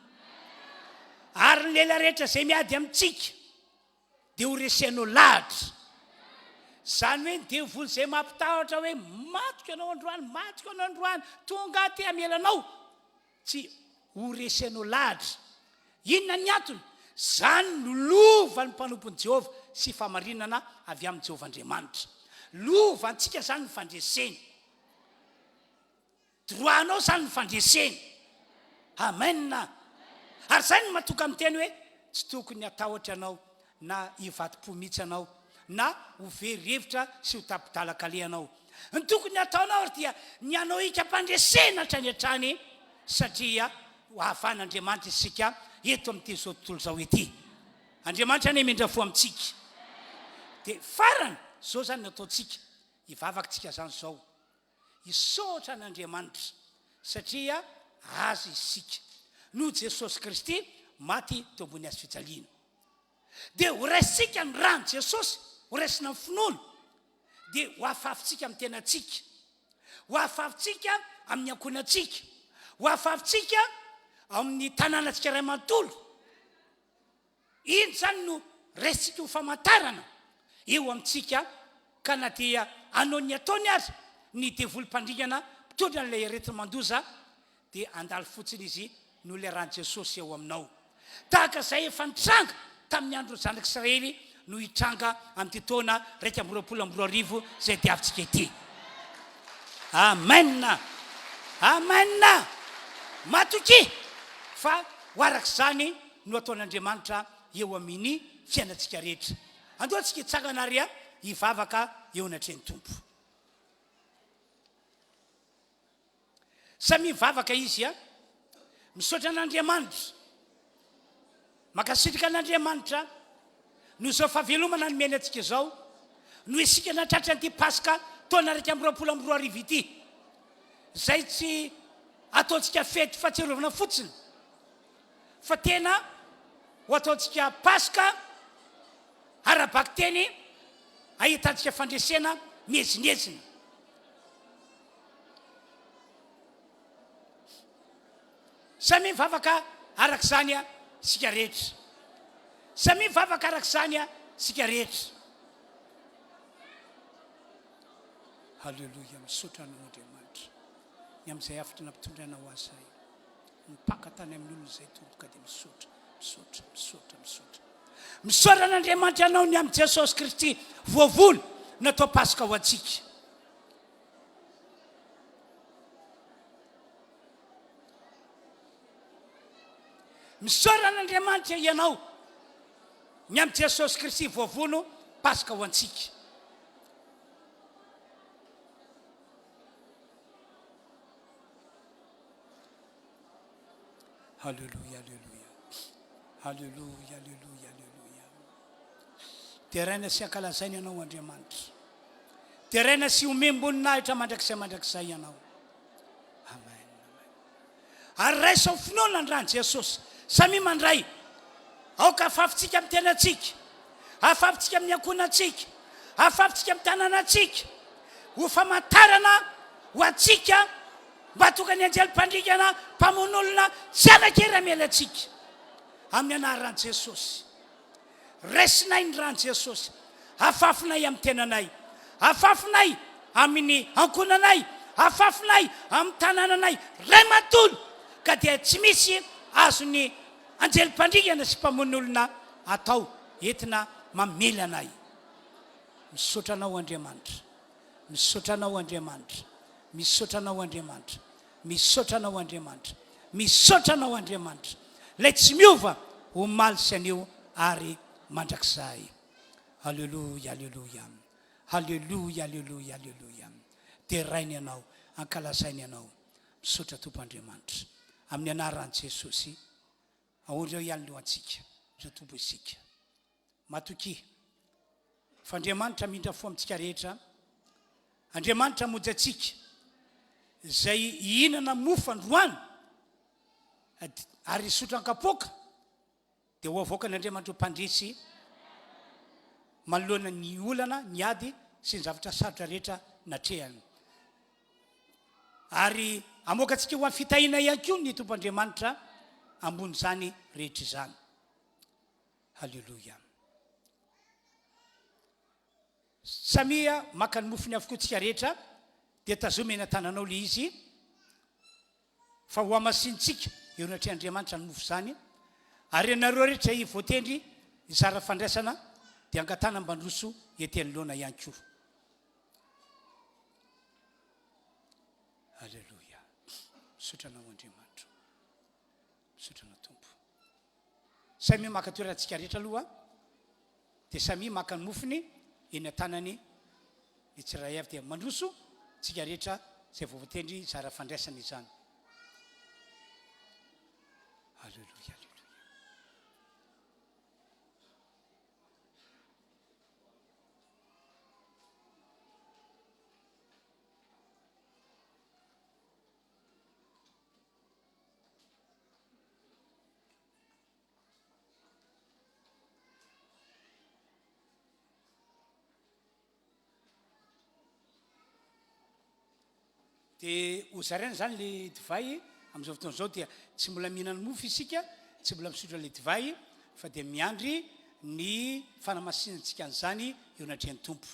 ary ny lela rehetra zay miady amintsika dia ho resenao lahatra zany hoe ny devoly zay mampitahotra hoe matoko anao androany tonga aty amelanao tsy ho resenao lahatra inona ny antony zany no lovan'ny mpanompon'i Jehovah sy famarinana avy amin'ny Jehovah Andriamanitra lovantsika zany ny fandreseny droanao zany ny fandreseny amena ary zany no matoka amin'ny teny hoe tsy tokony atahotra anao na hivatom-po mihitsy anao na ho very-hevitra sy ho tapidalaka lehanao ny tokony ataonao ary dia ny anao ikam-pandresena hatrany satria ho ahavan'Andriamanitra isika eto amin'ity zao tontolo zao ety Andriamanitra any mendrafo amintsika dia farany zao zany nataontsika hivavakatsika zany zao hisaotra an'Andriamanitra satria azy isika no Jesosy Kristy maty teo ambony azy fijaliana dia ho raisitsika ny rano Jesosy ho raisina ny finoana dia ho afafintsika amin'ny tenantsika ho afafintsika amin'ny ankonantsika ho afafintsika amin'ny tanànantsika iray manontolo iny zany no raisitsika ho famantarana eo amintsika ka na dia anao ny ataony azy ny devoly mpandringana mpitondra n'ilay aretina mandoza dia andalo fotsiny izy no le ran Jesosy eo aminao tahaka izay efa nitranga tamin'ny andro zanak'Israely no hitranga amin'ny taona 2020 zay diavintsika ity. Amen. Amen. Matoky fa ho arak'izany no ataon'Andriamanitra eo amin'ny fiainantsika rehetra. Andao tsika hitsangana ary hivavaka eo anatreny tompo. Samy mivavaka izy misaotra an'Andriamanitra, makasitraka an'Andriamanitra no izao fahavelomana nomeny antsika izao no isika natratra an'ity Pasika taona 2020 ity zay tsy ataontsika fety fahatsiarovana fotsiny fa tena ho ataontsika Pasika arabaky teny ahitantsika fandresena mihezinyezina. Samy mivavaka arak'izany sika rehetra. Samy mivavaka arak'izany sika rehetra. Halleluja. Misaotra anao Andriamanitra ny amin'izay afatra nampitondraina ho azy zay. Mipaka tany amin'ny olona izay tomboka dia misaotra, misaotra, misaotra, misaotra. Misaotra an'Andriamanitra anao ny amin'ny Jesosy Kristy voavolo natao Pasika ho antsika. Misaotra an'Andriamanitra ianao ny amin'ny Jesosy Kristy voavono Pasika ho antsika. Halleluja, halleluja. Halleluja, halleluja, halleluja. Teraina sy ankalazainy ianao Andriamanitra. Teraina sy omem-boninahitra mandrakizay ianao. Amen. Ary raisa ho finoana ny rany Jesosy. Samy mandray. Aoka afafitsika amin'ny tenantsika. Afafitsika amin'ny ankonantsika. Afafitsika amin'ny tanànantsika. Ho famantarana ho antsika mba tokany anjelim-pandrikana mpamon'olona tsy anakera mialantsika. Amin'ny anaran'i Jesosy. Raisinay ny rany Jesosy. Afafinay amin'ny tenanay. Afafinay amin'ny ankonanay. Afafinay amin'ny tanànanay. Ray matono ka dia tsy misy azony anjelim-pandrikana sy mpamon'olona atao entina mamela anay. Misaotra anao Andriamanitra. Misaotra anao Andriamanitra. Misaotra anao Andriamanitra. Misaotra anao Andriamanitra. Misaotra anao Andriamanitra. Lay tsy miova ho maly sy anio ary mandrakizay. Halleluja, halleluja. Halleluja, halleluja, halleluja. Terainy ianao, ankalazainy ianao. Misaotra Tompoandriamanitra. Amin'ny anaran'i Jesosy ahondreo ihany lo antsika zao tombo isika. Matoky fa Andriamanitra mindra fo amintsika rehetra. Andriamanitra monjy antsika zay ihinana mofo androany ary sotran-kapoaka dia ho avoaka n'Andriamanitra ho mpandresy manoloana ny olana, ny ady sy ny zavatra sarotra rehetra natrehany. Ary amoaka antsika ho amin'ny fitahiana ihany koa ny Tompoandriamanitra ambony izany rehetra izany. Halleluja. Samia maka ny mofony avokoa tsika rehetra dia tazomy eny an-tananao le izy fa ho amasintsika eo anatry Andriamanitra ny mofo izany. Ary ianareo rehetra voatendry izara fandraisana dia angatana mbandroso ety anoloana ihany koa. Halleluja. Misaotra anao Andriamanitra. Misaotra anao Tompo. Samy maka toerantsika rehetra aloha dia samy maka ny mofony eny an-tanany ny tsirairay avy dia mandroso tsika rehetra izay voatendry zara fandraisana izany. Halleluja. Dia ho zaraina zany le divay amin'izao fotoana izao dia tsy mbola mihinana mofo isika, tsy mbola misotra le divay fa dia miandry ny fanamasinantsika an'izany eo anatrehan'ny Tompo.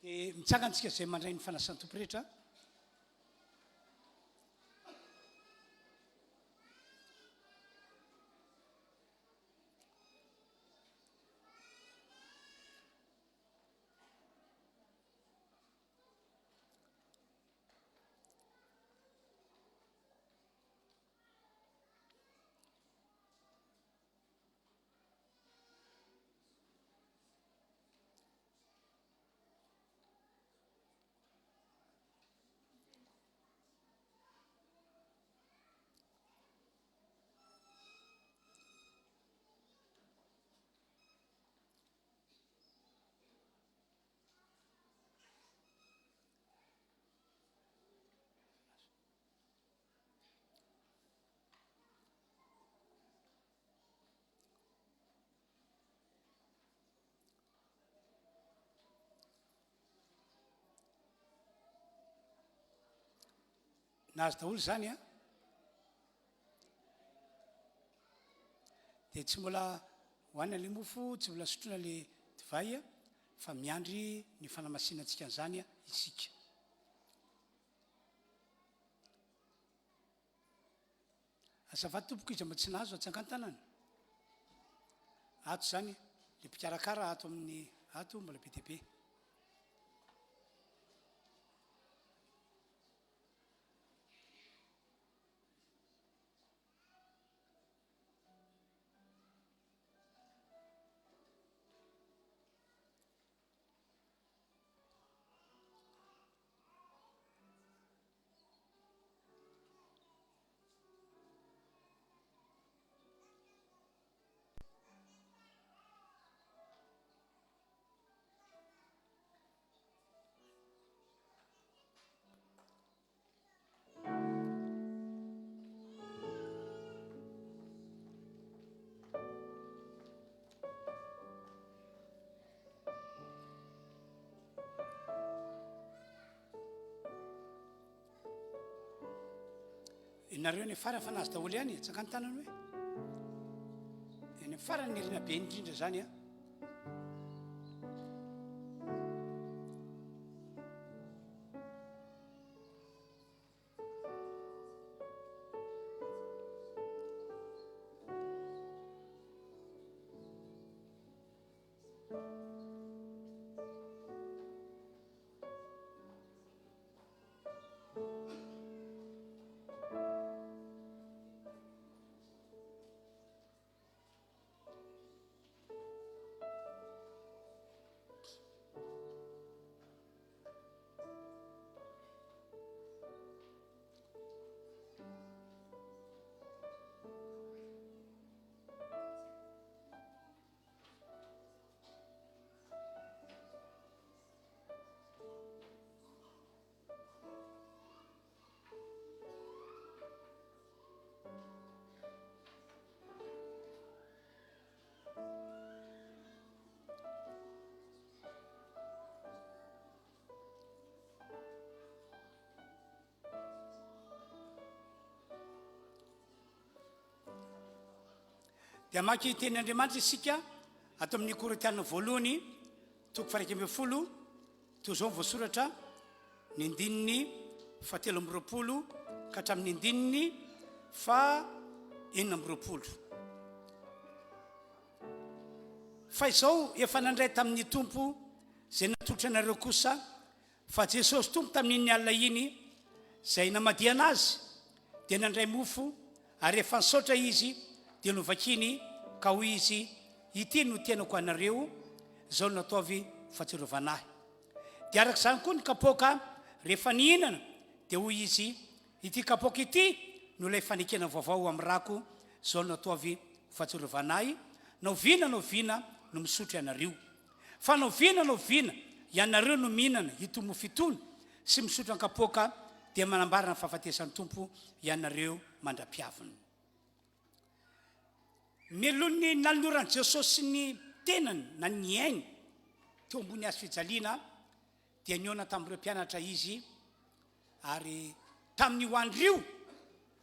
dia mitsangantsika izay mandray ny fanasan-tompo rehetra. Nahazo daholo zany a, dia tsy mbola hoanina le mofo, tsy mbola sotroina le divay a, fa miandry ny fanamasinantsika an'izany a isika. Azafady tompoko izy mba tsy nahazo atsangan-tanana. Ato zany le mpikarakara ato amin'ny ato mbola be dia be. Nareo ny farany fa nahazo daholo ihany tsaka ny tanany hoe eny farany nirina be indrindra zany a. Dia maky teny Andriamanitra isika ato amin'ny Korintiana voalohany toko faha 1 toy izao voasoratra ny andininy fa 13 ka hatramin'ny andininy fa 14. Fa izao efa nandray tamin'ny tompo izay natolotra anareo kosa fa Jesosy tompo tamin'iny alina iny izay namadiana azy dia nandray mofo ary efa nisaotra izy dia novakiny ka hoy izy ity no tenako anareo izao no nataovy fahatsiarovanahy. Dia araka izany koa ny kapoaka rehefa nihinana dia hoy izy ity kapoaka ity no ilay fanekena vaovao amin'ny rako izao no nataovy fahatsiarovanahy. Naoviana no misotro ianareo, fa naoviana ianareo no mihinana ito mofo itony sy misotro ny kapoaka dia manambara ny fahafatesan'ny tompo ianareo mandra-piaviny. Melony nalinoran'i Jesosy ny tenany na ny ainy teo ambony hazo fijaliana dia niona tamin'ireo mpianatra izy ary tamin'ny hoandrio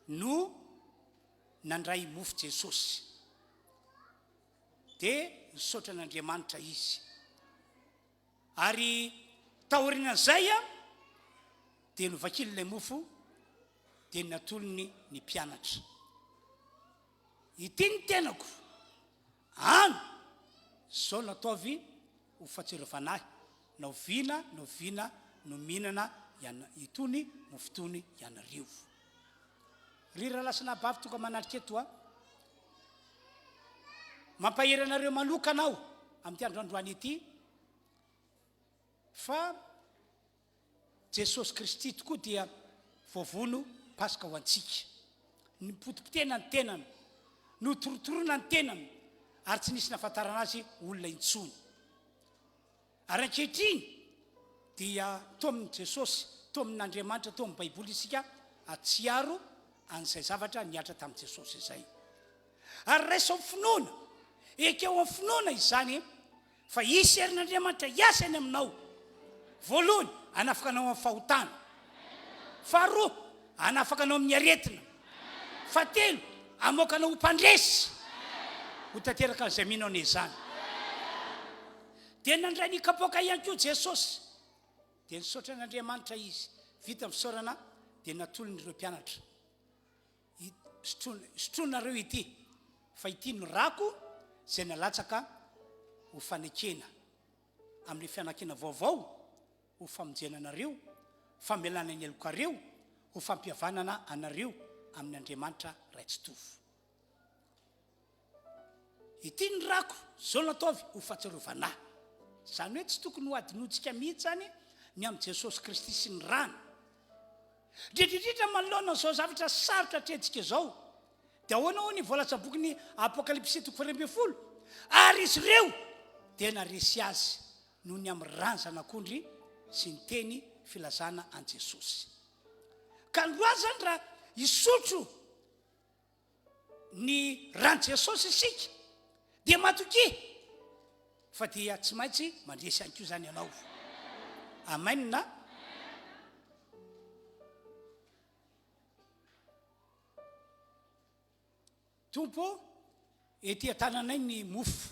no nandray mofo Jesosy dia nisaotra an'Andriamanitra izy ary taorina zay dia novakily ilay mofo dia natolony ny mpianatra. Ity ny tenako ano zao nataovy ho fahatsiarovanahy no viana no mihinana itony mofotony ianareo. Ry raha lasana bavy tonga manarika eto mampahery anareo manokanao amin'ity androandroany ity fa Jesosy Kristy tokoa dia voavono Paska ho antsika. Ny potipotena ny tenany, no torotorona ny tenany, ary tsy nisy nahafantarana azy olona intsony. Ary ankehitriny dia to amin'ny Jesosy, to amin'Andriamanitra, to amin'ny Baiboly isika atsiaro an'izay zavatra niatra tamin'i Jesosy izay. Ary raisa amin'ny finoana, ekeo amin'ny finoana izany fa isy herin'Andriamanitra hiasany aminao. Voalohany, anafakanao amin'ny fahotana. Faharoa, anafakanao amin'ny aretina. Fahatelo, amoakanao ho mpandresy. Ho tanteraka an'izay minao izany. Dia nandray ny kapoaka ihany koa Jesosy. Dia nisaotra n'Andriamanitra izy. Vita amin'ny fisaorana dia natolony ireo mpianatra. Sotronareo ity. Fa ity no rako izay nalatsaka ho fanekena amin'ny fianakena vaovao, ho famonjena anareo, famelana ny elokareo, ho fampihavanana anareo amin'ny Andriamanitra raitsitovo. Ity ny rako zao nataovy ho fahatsiarovanahy. Izany hoe tsy tokony ho adinotsika mihitsy zany ny amin'ny Jesosy Kristy sy ny rano. Dridrandrindra manoloana zao zavatra sarotra hatrehantsika zao. Dia ahoana ho ny voalaza bokin'ny Apokalipsy 2:12. Ary izy ireo dia naresy azy noho ny amin'ny ranjan'akondry sy ny teny filazana an Jesosy. Ka androany zany raha isotro ny ran Jesosy isika dia matoki, fa dia tsy maintsy mandresy ihany koa zany ianao. Amen na. Tompo, ety tananay ny mofo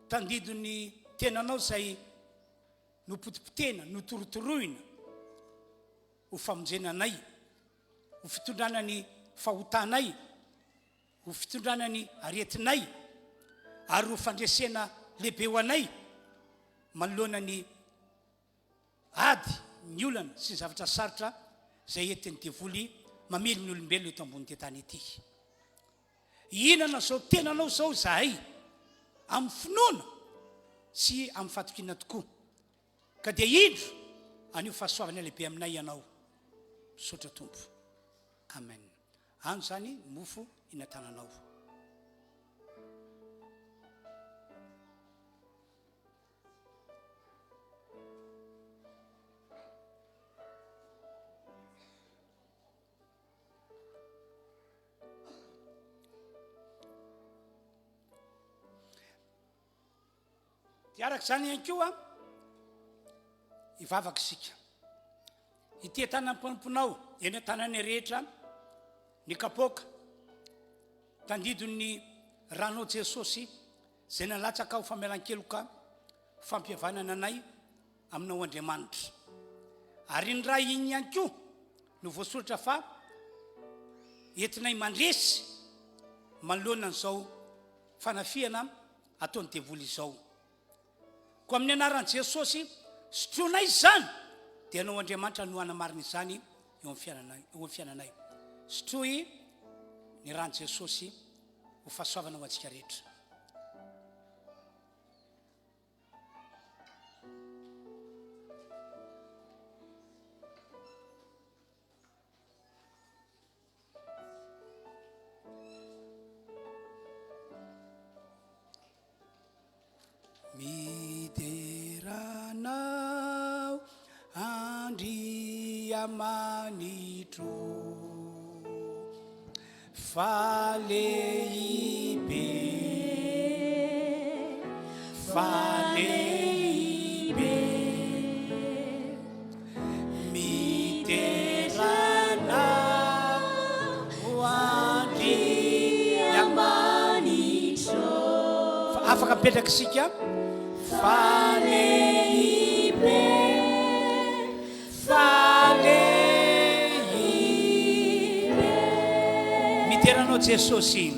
tandido ny tenanao zay no potipotena, no torotoroina, ho famonjenanay, ho fitondrana ny fahotanay, ho fitondrana ny aretinay, ary ho fandresena lehibe ho anay manoloana ny ady, ny olana sy ny zavatra sarotra zay entiny devoly mamely ny olombelona eto ambony tany ity. Inana zao tenanao zao zahay amin'ny finoana sy amin'ny fatokina tokoa. Ka dia indro anio fahasoavana lehibe aminay ianao. Misaotra Tompo. Amen. Ano zany mofo inatananao. Dia araka zany ihany koa ivavaka isika. Ity tanany mpamponao, eny tanany rehetra, ny kapoaka, tandidony ranao Jesosy, zay nalatsaka ho famelan-keloka, fampihavanana anay aminao Andriamanitra. Ary ny raha iny ihany koa no voasoratra fa entinay mandresy manoloana an'izao fanafiana ataony devoly izao. Ko amin'ny anaran'i Jesosy, sotronay izany dia anao Andriamanitra no hanamarina izany eo amin'ny fiainanay. Sotroy ny ran'i Jesosy ho fahasoavana ho antsika rehetra. Mideranao Andriamanitro fa lehibe mideranao Andriamanitro. Afaka mipetraka isika. Fa lehibe anao Jesosy.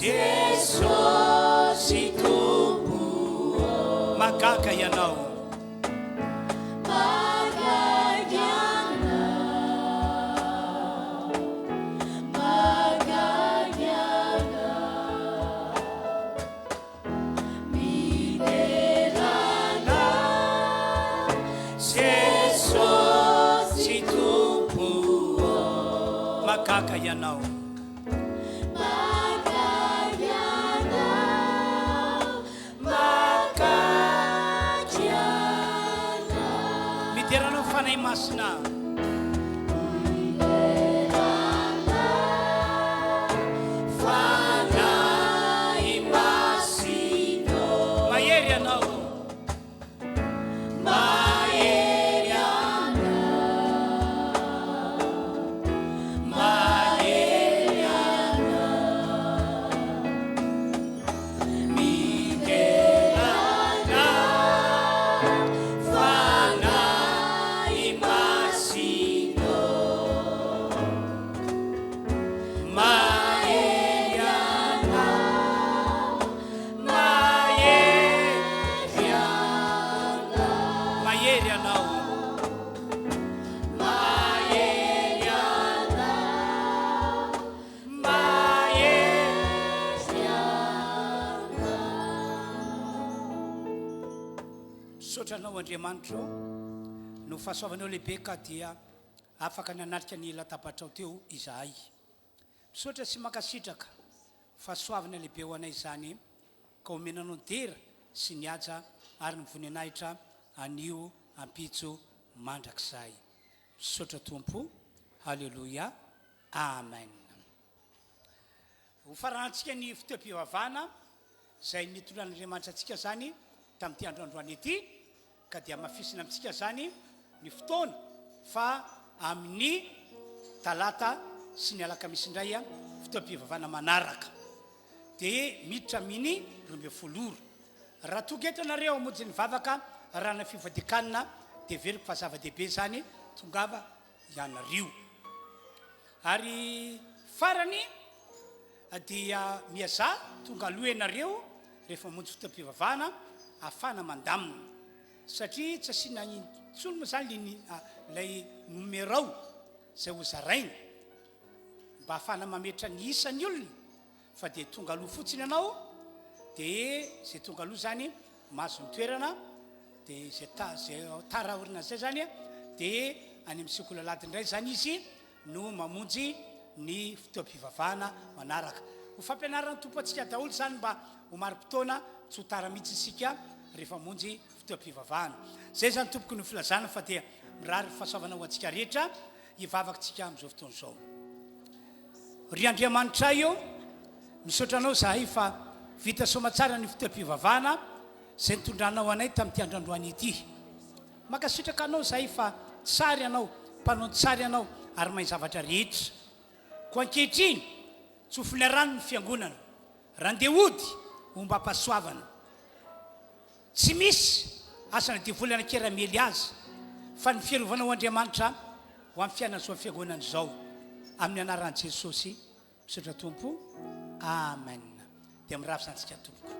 Jesosy tompo, magaga ianao. Magaga ianao. Mideranao fanahy masina. Fanahy masina. Mahery ianao. Sotranao Andriamanitra no fahasoavanao lehibe ka dia afaka nanarika ny latabatrao teo izahay. Misaotra sy makasitraka fahasoavana lehibe ho anay izany ka omenanao ny tera sy ny aja ary ny voninahitra anio ampitso mandrakizay. Misaotra Tompo. Halleluja. Amen. Ho farantsika ny fotoam-pivavahana izay nitondran'Andriamanitra antsika zany tamin'ity androandroany ity, ka dia mafisina amintsika zany ny fotoana fa amin'ny talata sy ny alakamisy indray fotoam-pivavahana manaraka dia miditra miny 12 raha tonga eto nareo hamonjy ny vavaka rana fivadikanina dia veriko fa zava-dehibe zany tongava ianareo. Ary farany dia miaza tonga aloha ianareo rehefa hamonjy fotoam-pivavahana afana mandamina satria tsy asiana intsony moa zany ilay numéro izay ho zaraina mba afana mametra ny isan'ny olona fa dia tonga aloha fotsiny ianao dia zay tonga aloha zany mahazo ny toerana dia zay tara orina zay zany dia any amin'ny sekolalady indray zany izy no mamonjy ny fotoam-pivavahana manaraka. Ho fampianarana tompo antsika daholo zany mba ho mari-potoana tsy ho tara mihitsy isika rehefa monjy fotoam-pivavahana. Zay zany tompoko ny filazana fa dia mirary fahasoavana ho antsika rehetra hivavakantsika amin'izao fotoana izao. Ry Andriamanitra io misaotra anao zahay fa vita somatsara ny fotoam-pivavahana izay nitondranao anay tamin'ity androandroany ity. Makasitraka anao zahay fa tsara ianao, mpanao tsara ianao ary mahay zavatra rehetra. Ko ankehitriny tsy ho filarano ny fiangonana raha andeha hody homba ampasoavana. Tsy misy asana devolana keramely azy fa ny fiarovanao Andriamanitra ho amin'ny fiainan'izao fiangonana izao amin'ny anaran'i Jesosy misaotra Tompo. Amen. Dia mirafy santsika tompoko.